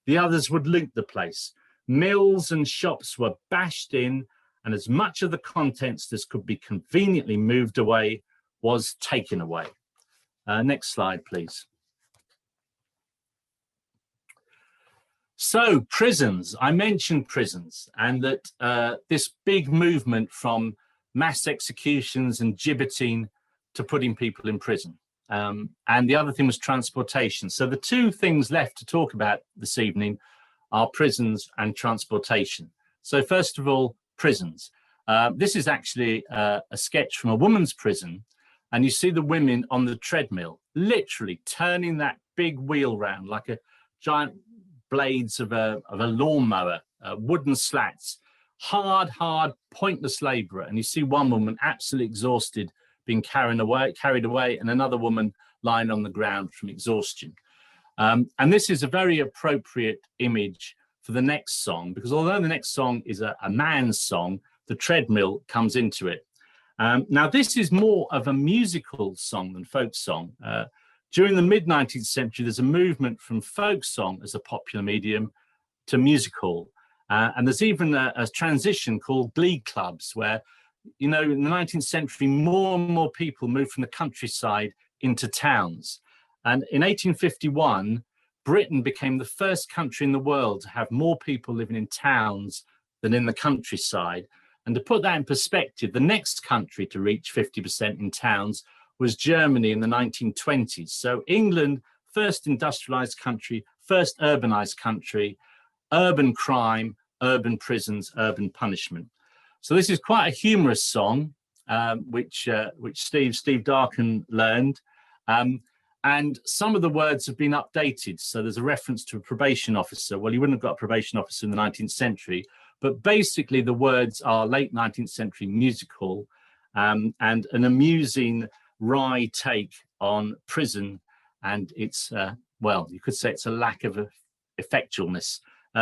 the others would loot the place. Mills and shops were bashed in, and as much of the contents as could be conveniently moved away was taken away. Next slide, please. So prisons, I mentioned prisons, and that this big movement from mass executions and gibbeting to putting people in prison. And the other thing was transportation. So the two things left to talk about this evening are prisons and transportation. So first of all, prisons. This is actually a sketch from a woman's prison, and you see the women on the treadmill, literally turning that big wheel round like a giant blades of a lawnmower, wooden slats, hard, pointless labour. And you see one woman absolutely exhausted, being carried away, and another woman lying on the ground from exhaustion. And this is a very appropriate image for the next song, because although the next song is a man's song, the treadmill comes into it. Now, this is more of a musical song than folk song. During the mid-19th century, there's a movement from folk song as a popular medium to music hall. And there's even a transition called glee clubs, where, you know, in the 19th century, more and more people moved from the countryside into towns. And in 1851, Britain became the first country in the world to have more people living in towns than in the countryside. And to put that in perspective, the next country to reach 50% in towns was Germany in the 1920s. So England, first industrialized country, first urbanized country, urban crime, urban prisons, urban punishment. So this is quite a humorous song, which Steve Darken learned. And some of the words have been updated. So there's a reference to a probation officer. Well, you wouldn't have got a probation officer in the 19th century, but basically the words are late 19th century musical, and an amusing wry take on prison and its, well, you could say it's a lack of effectualness.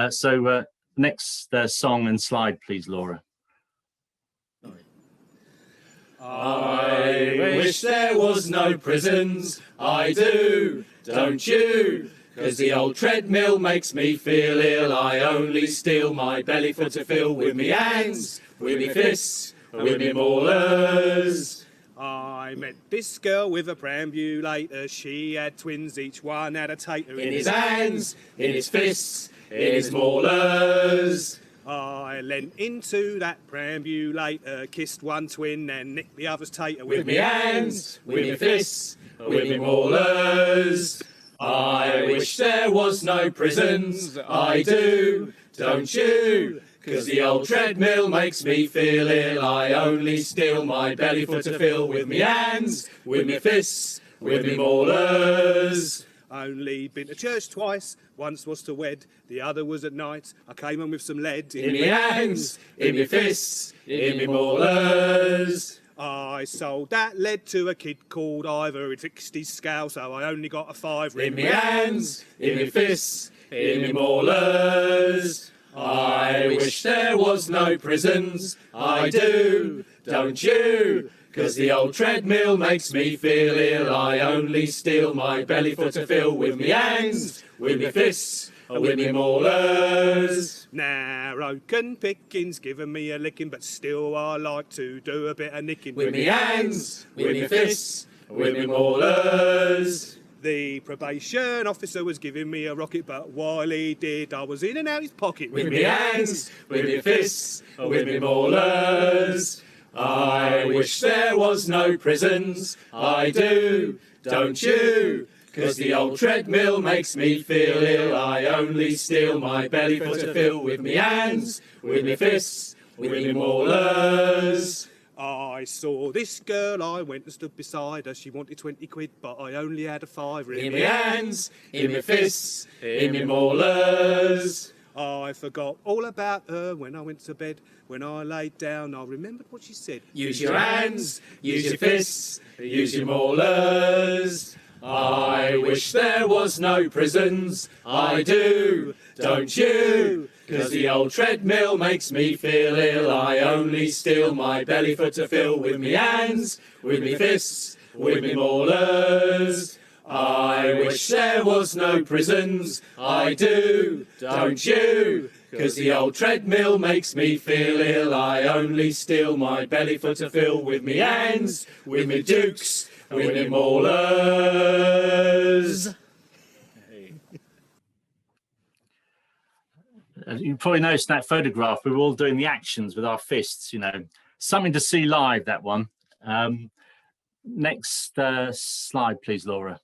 So next song and slide, please, Laura. I wish there was no prisons, I do, don't you? 'Cause the old treadmill makes me feel ill. I only steal my belly for to fill with me hands, with me fists, with me maulers. I met this girl with a perambulator. She had twins, each one had a tater In his hands, in his fists, in his maulers. I leant into that perambulator, kissed one twin and nicked the other's tater With me hands, with me fists, with me maulers. I wish there was no prisons, I do, don't you? 'Cause the old treadmill makes me feel ill. I only steal my belly for to fill with me hands, with me fists, with me maulers. Only been to church twice, once was to wed, the other was at night. I came on with some lead In me hands, in me fists, in me maulers. I sold that lead to a kid called Ivor. He'd fixed his scale, so I only got a fiver. In me hands, in me fists, in me maulers. I wish there was no prisons, I do, don't you? 'Cause the old treadmill makes me feel ill. I only steal my belly for to fill with me hands, with me fists, with me maulers. Narrow can pickings giving me a licking, but still I like to do a bit of nicking. With me hands, with me fists, with me maulers. The probation officer was giving me a rocket, but while he did, I was in and out his pocket. With me hands, with me fists, with me maulers. I wish there was no prisons, I do, don't you? 'Cause the old treadmill makes me feel ill. I only steal my belly for to fill with me hands, with me fists, with me maulers. I saw this girl, I went and stood beside her. She wanted 20 quid, but I only had a fiver. In me hands, in me fists, in me maulers. I forgot all about her when I went to bed. When I laid down, I remembered what she said. Use your hands, use your fists, use your maulers. I wish there was no prisons, I do, don't you? 'Cause the old treadmill makes me feel ill. I only steal my belly for to fill with me hands, with me fists, with me maulers. I wish there was no prisons, I do, don't you? 'Cause the old treadmill makes me feel ill. I only steal my belly for to fill with me hands, with me dukes, with me maulers. You probably noticed that photograph, we were all doing the actions with our fists, you know, something to see live, that one. Next slide, please, Laura.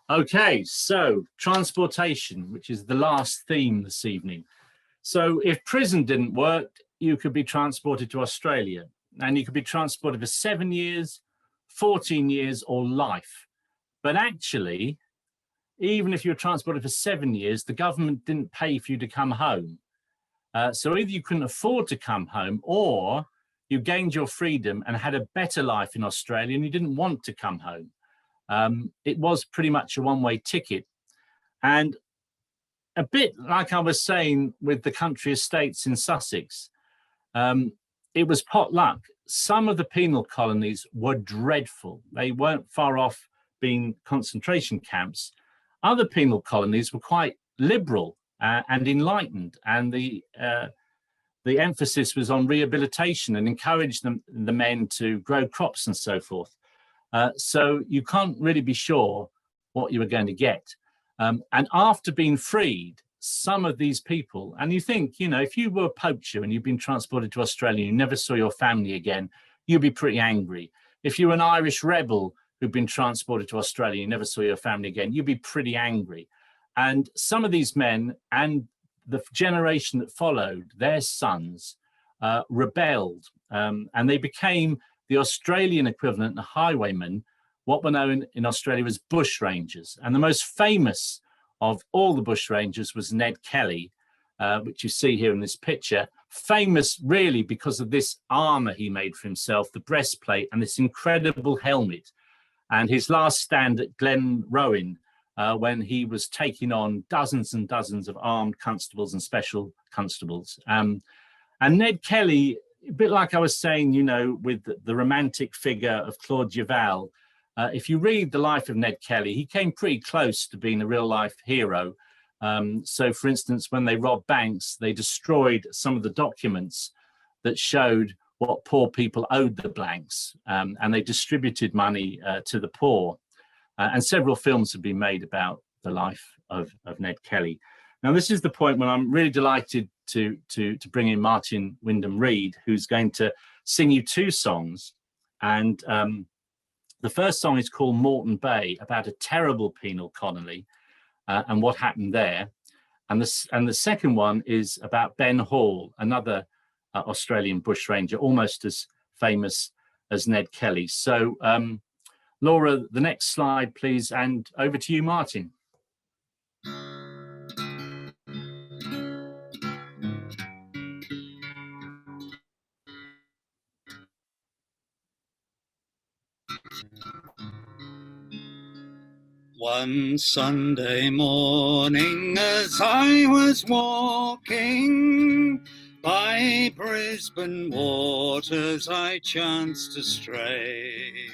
Okay, so transportation, which is the last theme this evening. So if prison didn't work, you could be transported to Australia, and you could be transported for 7 years, 14 years, or life. But actually, even if you were transported for 7 years, the government didn't pay for you to come home. So either you couldn't afford to come home, or you gained your freedom and had a better life in Australia and you didn't want to come home. It was pretty much a one-way ticket. And a bit like I was saying with the country estates in Sussex, it was pot luck. Some of the penal colonies were dreadful. They weren't far off being concentration camps. Other penal colonies were quite liberal and enlightened, and the emphasis was on rehabilitation and encouraged the men to grow crops and so forth. So you can't really be sure what you were going to get. And after being freed, some of these people, and you think, you know, if you were a poacher and you've been transported to Australia and you never saw your family again, you'd be pretty angry. If you were an Irish rebel who'd been transported to Australia and you never saw your family again, you'd be pretty angry. And some of these men and the generation that followed, their sons, rebelled, and they became the Australian equivalent of highwaymen, what were known in Australia as bushrangers. And the most famous of all the bushrangers was Ned Kelly, which you see here in this picture, famous really because of this armor he made for himself, the breastplate and this incredible helmet. And his last stand at Glenrowan, when he was taking on dozens and dozens of armed constables and special constables. And Ned Kelly, a bit like I was saying, you know, with the romantic figure of Claude Duval, if you read the life of Ned Kelly, he came pretty close to being a real life hero. So for instance, when they robbed banks, they destroyed some of the documents that showed what poor people owed the blanks, and they distributed money to the poor. And several films have been made about the life of Ned Kelly. Now, this is the point when I'm really delighted to bring in Martyn Wyndam-Read, who's going to sing you two songs. And the first song is called Morton Bay, about a terrible penal colony and what happened there. And the second one is about Ben Hall, another Australian bushranger, almost as famous as Ned Kelly. So, Laura, the next slide, please, and over to you, Martyn. One Sunday morning as I was walking by Brisbane waters, I chanced to stray.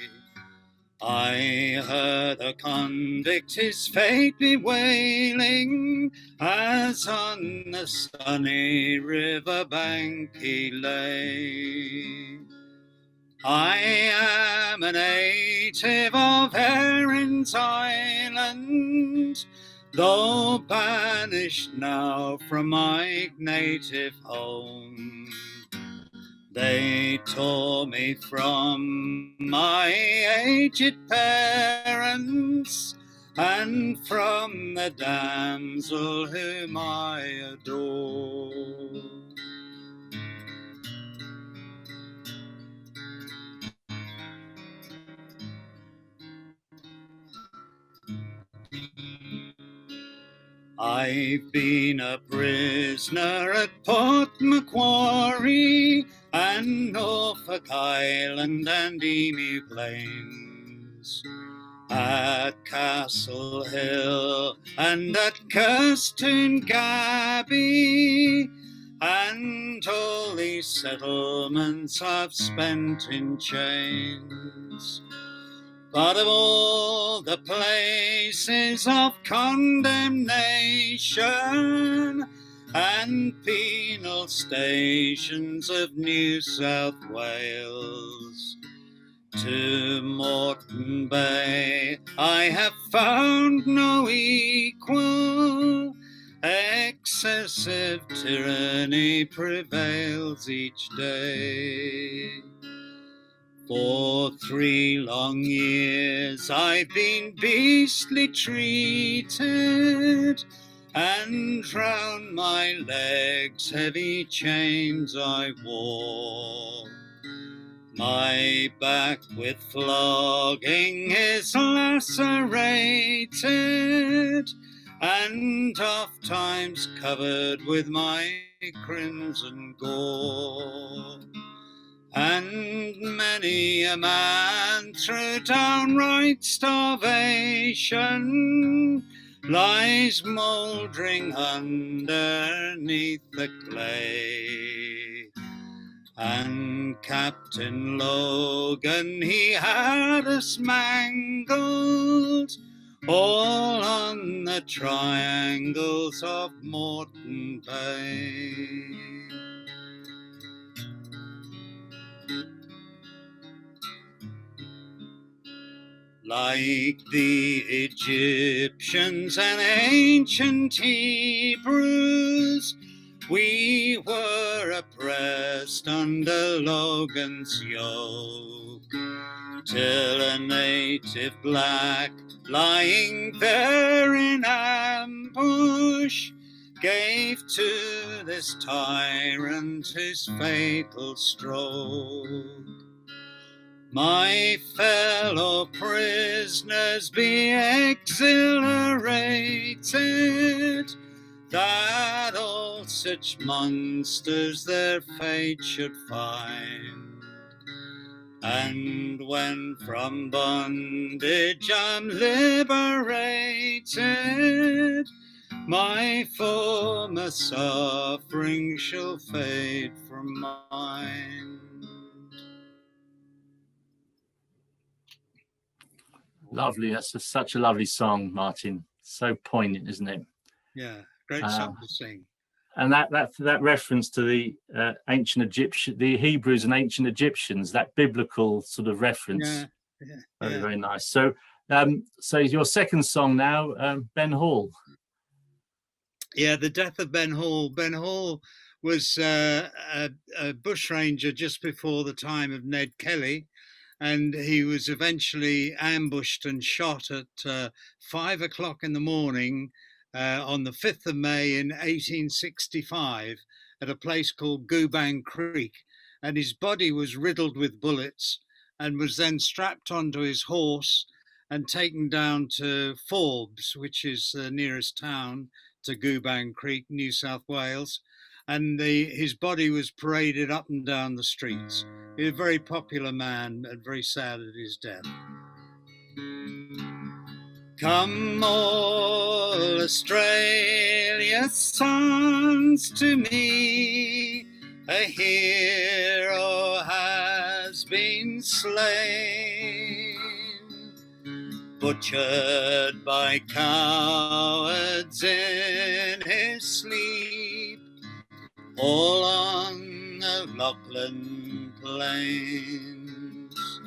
I heard a convict his fate bewailing, as on the sunny river bank he lay. I am a native of Erin's Island, though banished now from my native home. They tore me from my aged parents, and from the damsel whom I adore. I've been a prisoner at Port Macquarie and Norfolk Island and Emu Plains, at Castle Hill and at Kirstoon Gabby, and all these settlements I've spent in chains. But of all the places of condemnation and penal stations of New South Wales, to Morton Bay I have found no equal, tyranny prevails each day. For 3 long years I've been beastly treated, and round my legs heavy chains I wore. My back with flogging is lacerated, and oft times covered with my crimson gore. And many a man through downright starvation lies mouldering underneath the clay. And Captain Logan, he had us mangled all on the triangles of Morton Bay. Like the Egyptians and ancient Hebrews, we were oppressed under Logan's yoke, till a native black, lying there in ambush, gave to this tyrant his fatal stroke. My fellow prisoners, be exhilarated, that all such monsters their fate should find. And when from bondage I'm liberated, my former suffering shall fade from mine. Lovely. That's such a lovely song, Martyn. So poignant, isn't it? Yeah, great song to sing. And that reference to the ancient Egyptian, the Hebrews and ancient Egyptians, that biblical sort of reference. Very, very nice. So, so your second song now, Ben Hall. Yeah, the death of Ben Hall. Ben Hall was a bushranger just before the time of Ned Kelly, and he was eventually ambushed and shot at 5 o'clock in the morning on the 5th of May in 1865 at a place called Goobang Creek. And his body was riddled with bullets and was then strapped onto his horse and taken down to Forbes, which is the nearest town to Goobang Creek, New South Wales. And his body was paraded up and down the streets. He was a very popular man and very sad at his death. Come all Australia's sons to me, a hero has been slain, butchered by cowards in his sleep, all on the Lachlan plains.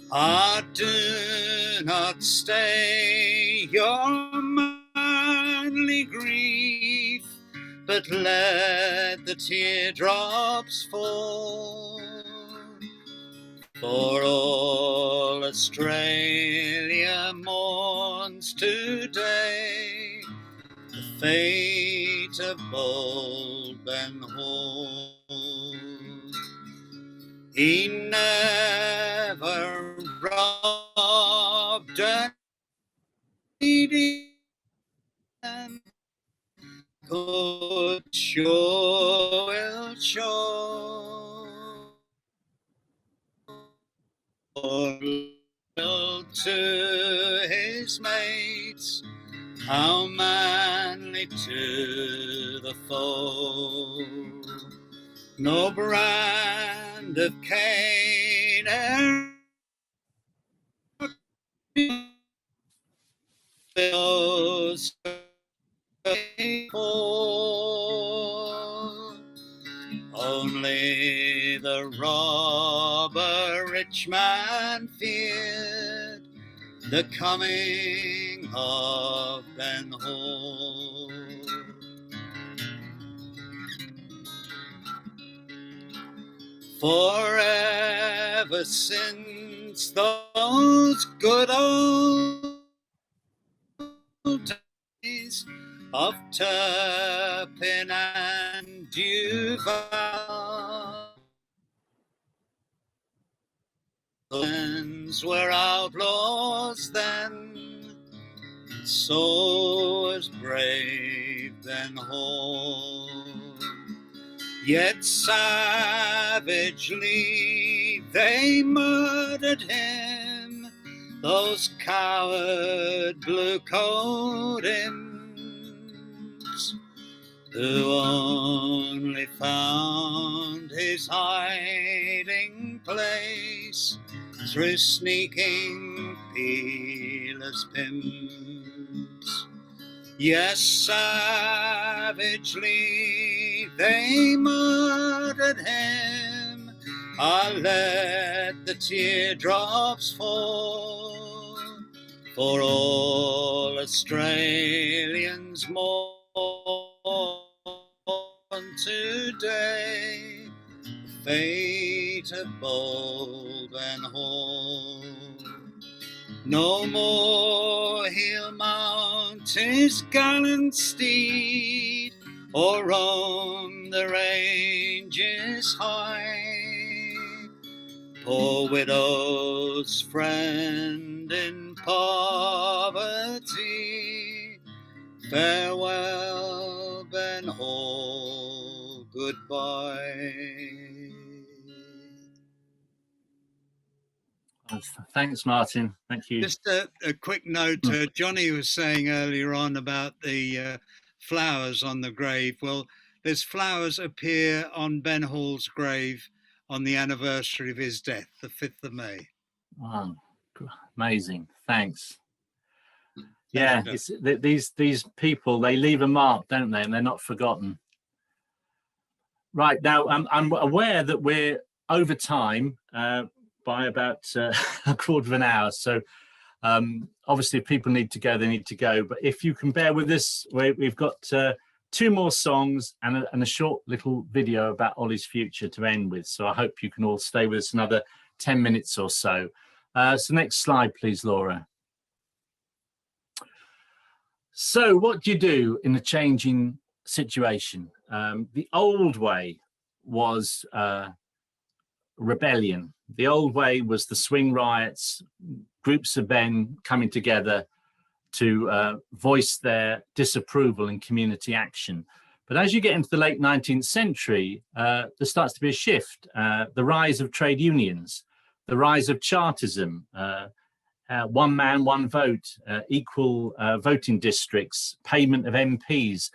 Ah, do not stay your manly grief, but let the teardrops fall. For all Australia mourns today the fate of bold Ben Hall. He never robbed a needy man, could sure will show, or will to his mates, how manly to the foe. No brand of Cain those faithful. Only the robber rich man feared the coming of Ben Hall. For ever since those good old days of Turpin and Duval, were outlaws then, so was brave Benhall. Yet savagely they murdered him, those coward blue-coat imps, who only found his hiding place through sneaking peelers' pimps. Yes, savagely they murdered him. I let the teardrops fall for all Australians mourn today the fate of bold Benhall. No more he'll mount his gallant steed, or roam the ranges high. Poor widow's friend in poverty, farewell, Benhall, goodbye. Thanks, Martin. Thank you. Just a quick note, Jonny was saying earlier on about the flowers on the grave. Well, there's flowers appear on Benhall's grave on the anniversary of his death, the 5th of May. Wow, amazing. Thanks. Yeah, it's, these people, they leave a mark, don't they? And they're not forgotten. Right, now, I'm aware that we're over time by about a quarter of an hour. So obviously if people need to go, they need to go. But if you can bear with us, we've got 2 more songs and a short little video about Ollie's future to end with. So I hope you can all stay with us another 10 minutes or so. So next slide, please, Laura. So what do you do in a changing situation? The old way was rebellion. The old way was the swing riots, groups of men coming together to voice their disapproval in community action. But as you get into the late 19th century, there starts to be a shift. The rise of trade unions, the rise of Chartism, one man, one vote, equal voting districts, payment of MPs,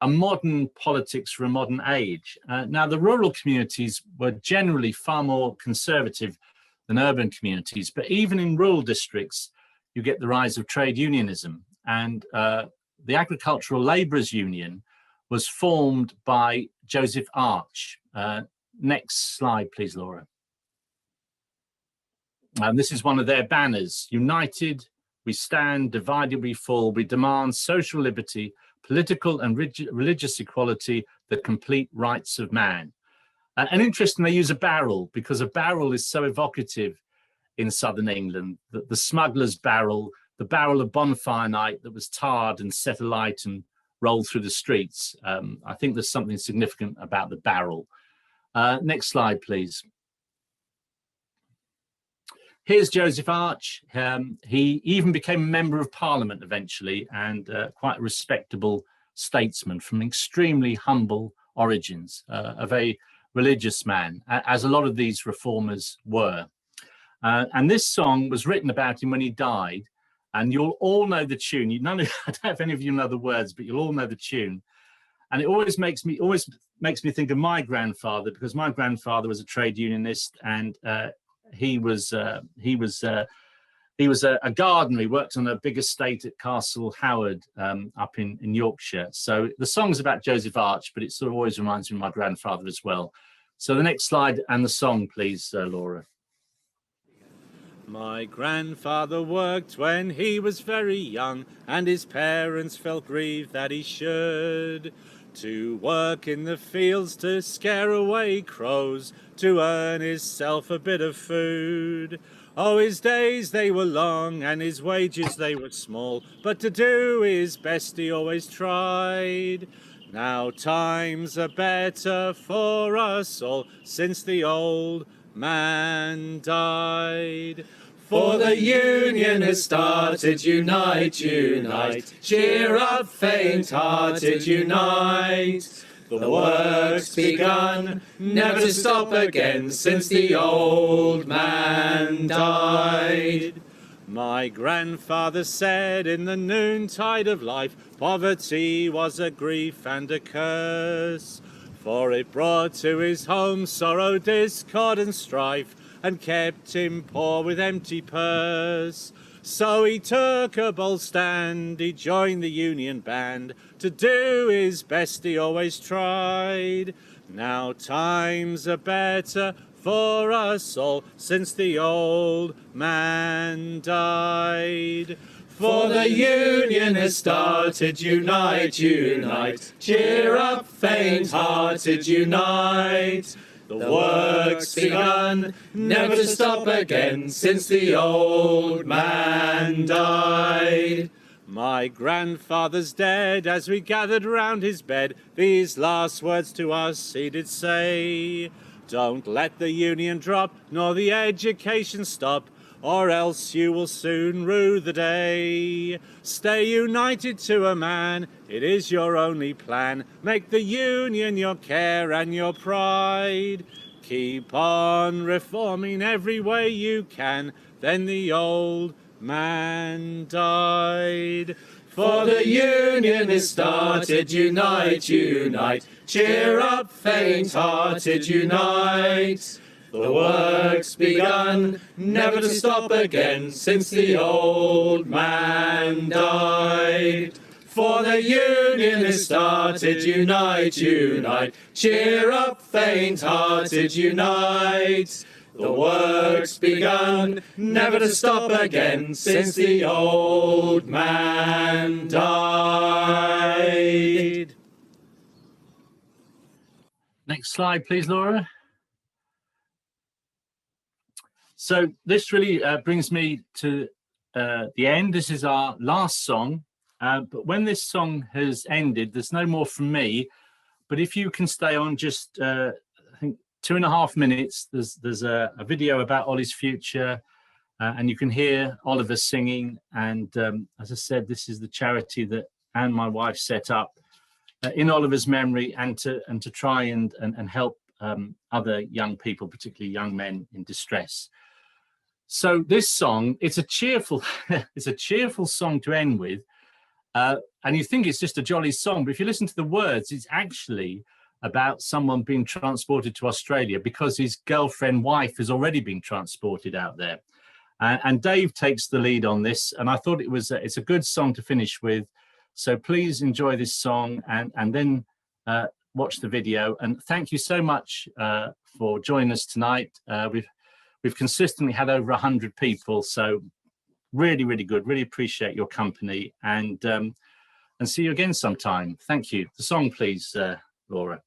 a modern politics for a modern age. Now, the rural communities were generally far more conservative than urban communities, but even in rural districts, you get the rise of trade unionism. And the Agricultural Labourers Union was formed by Joseph Arch. Next slide, please, Laura. And this is one of their banners. United, we stand, divided, we fall. We demand social liberty, political and religious equality, the complete rights of man. And interesting, they use a barrel because a barrel is so evocative in southern England. The smuggler's barrel, the barrel of bonfire night that was tarred and set alight and rolled through the streets. I think there's something significant about the barrel. Next slide, please. Here's Joseph Arch. He even became a member of Parliament eventually, and quite a respectable statesman from extremely humble origins, a very religious man, as a lot of these reformers were. And this song was written about him when he died, and you'll all know the tune. I don't know if any of you know the words, but you'll all know the tune. And it always makes me think of my grandfather, because my grandfather was a trade unionist, and he was a gardener. He worked on a big estate at Castle Howard up in Yorkshire. So the song's about Joseph Arch, but it sort of always reminds me of my grandfather as well. So the next slide and the song, please, Laura. My grandfather worked when he was very young, and his parents felt grieved that he should. to work in the fields to scare away crows, to earn hisself a bit of food. Oh, his days they were long and his wages they were small, but to do his best he always tried. Now times are better for us all since the old man died. For the Union has started, unite, unite, cheer up, faint-hearted, unite. The work's begun, never to stop again, since the old man died. My grandfather said in the noontide of life, poverty was a grief and a curse, for it brought to his home sorrow, discord and strife, and kept him poor with empty purse. So he took a bold stand, he joined the Union band, to do his best he always tried. Now times are better for us all since the old man died. For the Union has started, unite, unite, cheer up, faint-hearted, unite. The work's begun, never to stop again, since the old man died. My grandfather's dead, as we gathered round his bed, these last words to us he did say: don't let the Union drop, nor the education stop, or else you will soon rue the day. Stay united to a man, it is your only plan. Make the Union your care and your pride. Keep on reforming every way you can. Then the old man died. For the Union is started, unite, unite, cheer up, faint-hearted, unite. The work's begun, never to stop again, since the old man died. For the Union is started, unite, unite, cheer up, faint-hearted, unite. The work's begun, never to stop again, since the old man died. Next slide, please, Laura. So this really brings me to the end. This is our last song, but when this song has ended, there's no more from me. But if you can stay on just, I think, 2.5 minutes, there's a video about Ollie's future, and you can hear Oliver singing. And as I said, this is the charity that Anne, my wife, set up in Oliver's memory, and to try and help other young people, particularly young men in distress. So this song, it's a cheerful song to end with, and you think it's just a jolly song, but if you listen to the words, it's actually about someone being transported to Australia because his girlfriend wife has already been transported out there. And Dave takes the lead on this, and I thought it's a good song to finish with. So please enjoy this song and then watch the video. And thank you so much for joining us tonight. We've consistently had over 100 people, so really, really good. Really appreciate your company, and see you again sometime. Thank you. The song, please, Laura.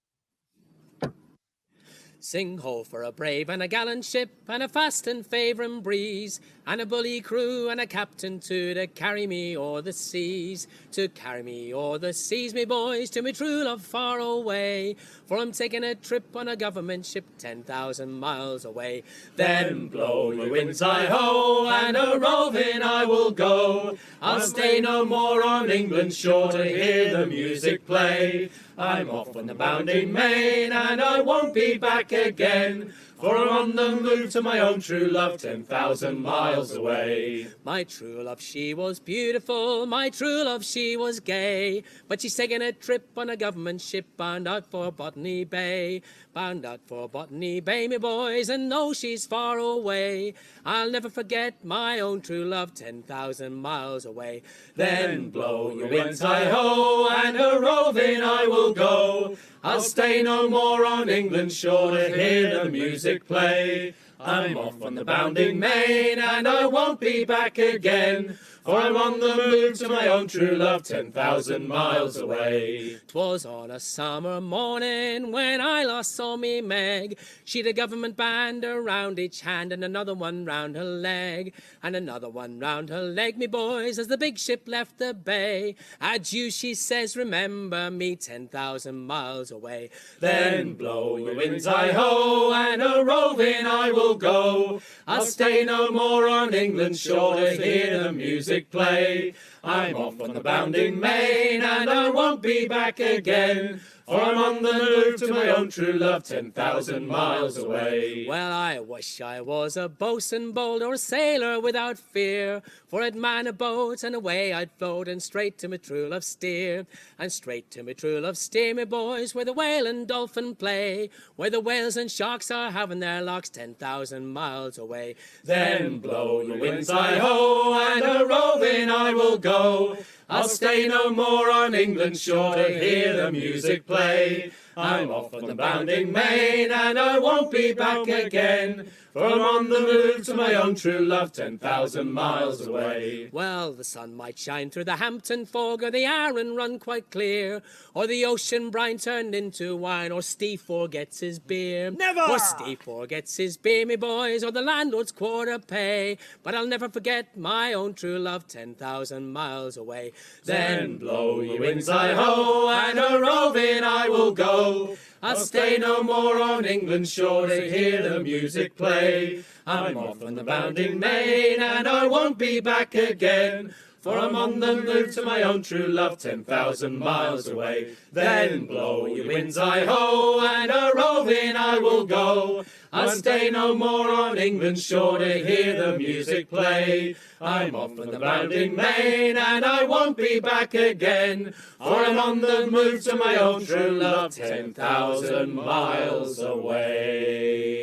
Sing ho for a brave and a gallant ship, and a fast and favouring breeze, and a bully crew and a captain too, to carry me o'er the seas. To carry me o'er the seas, me boys, to me true love far away, for I'm taking a trip on a government ship 10,000 miles away. Then blow your winds, hi-ho, and a roving I will go. I'll stay no more on England's shore to hear the music play. I'm off on the bounding main, and I won't be back again, for I'm on the move to my own true love 10,000 miles away. My true love, she was beautiful, my true love, she was gay, but she's taking a trip on a government ship bound out for Botany Bay. Bound out for Botany Bay, me boys, and no, she's far away. I'll never forget my own true love 10,000 miles away. Then blow your winds, hi-ho, and a roving I will go. I'll stay no more on England's shore to hear the music play. I'm off on the bounding main, and I won't be back again, for I'm on the move to my own true love 10,000 miles away. 'Twas on a summer morning when I last saw me Meg. She'd a government band around each hand and another one round her leg, and another one round her leg, me boys, as the big ship left the bay. Adieu, she says, remember me 10,000 miles away. Then blow your winds, hi-ho, and a-roving I will go. I'll stay no more on England's shore to hear the music play. I'm off on the bounding main, and I won't be back again, for I'm on the move to my own true love 10,000 miles away. Well, I wish I was a boatswain bold or a sailor without fear, for I'd man a boat and away I'd float and straight to my true love steer. And straight to my true love steer, me boys, where the whale and dolphin play, where the whales and sharks are having their larks 10,000 miles away. Then blow your winds, hi-ho, and a-roving I will go. I'll stay no more on England's shore to hear the music play. I'm off on the bounding main, and I won't be back again, for I'm on the move to my own true love 10,000 miles away. Well, the sun might shine through the Hampton fog, or the Arun run quite clear, or the ocean brine turned into wine, or Steve forgets his beer. Never! Or Steve forgets his beer, me boys, or the landlord's quarter pay. But I'll never forget my own true love 10,000 miles away. Then blow your winds, hi-ho, and a-roving I will go. I'll stay no more on England's shore to hear the music play. I'm off on the bounding main, and I won't be back again, for I'm on the move to my own true love 10,000 miles away. Then blow your winds, hi-ho, and a-roving I will go. I'll stay no more on England's shore to hear the music play. I'm off on the bounding main, and I won't be back again, for I'm on the move to my own true love 10,000 miles away.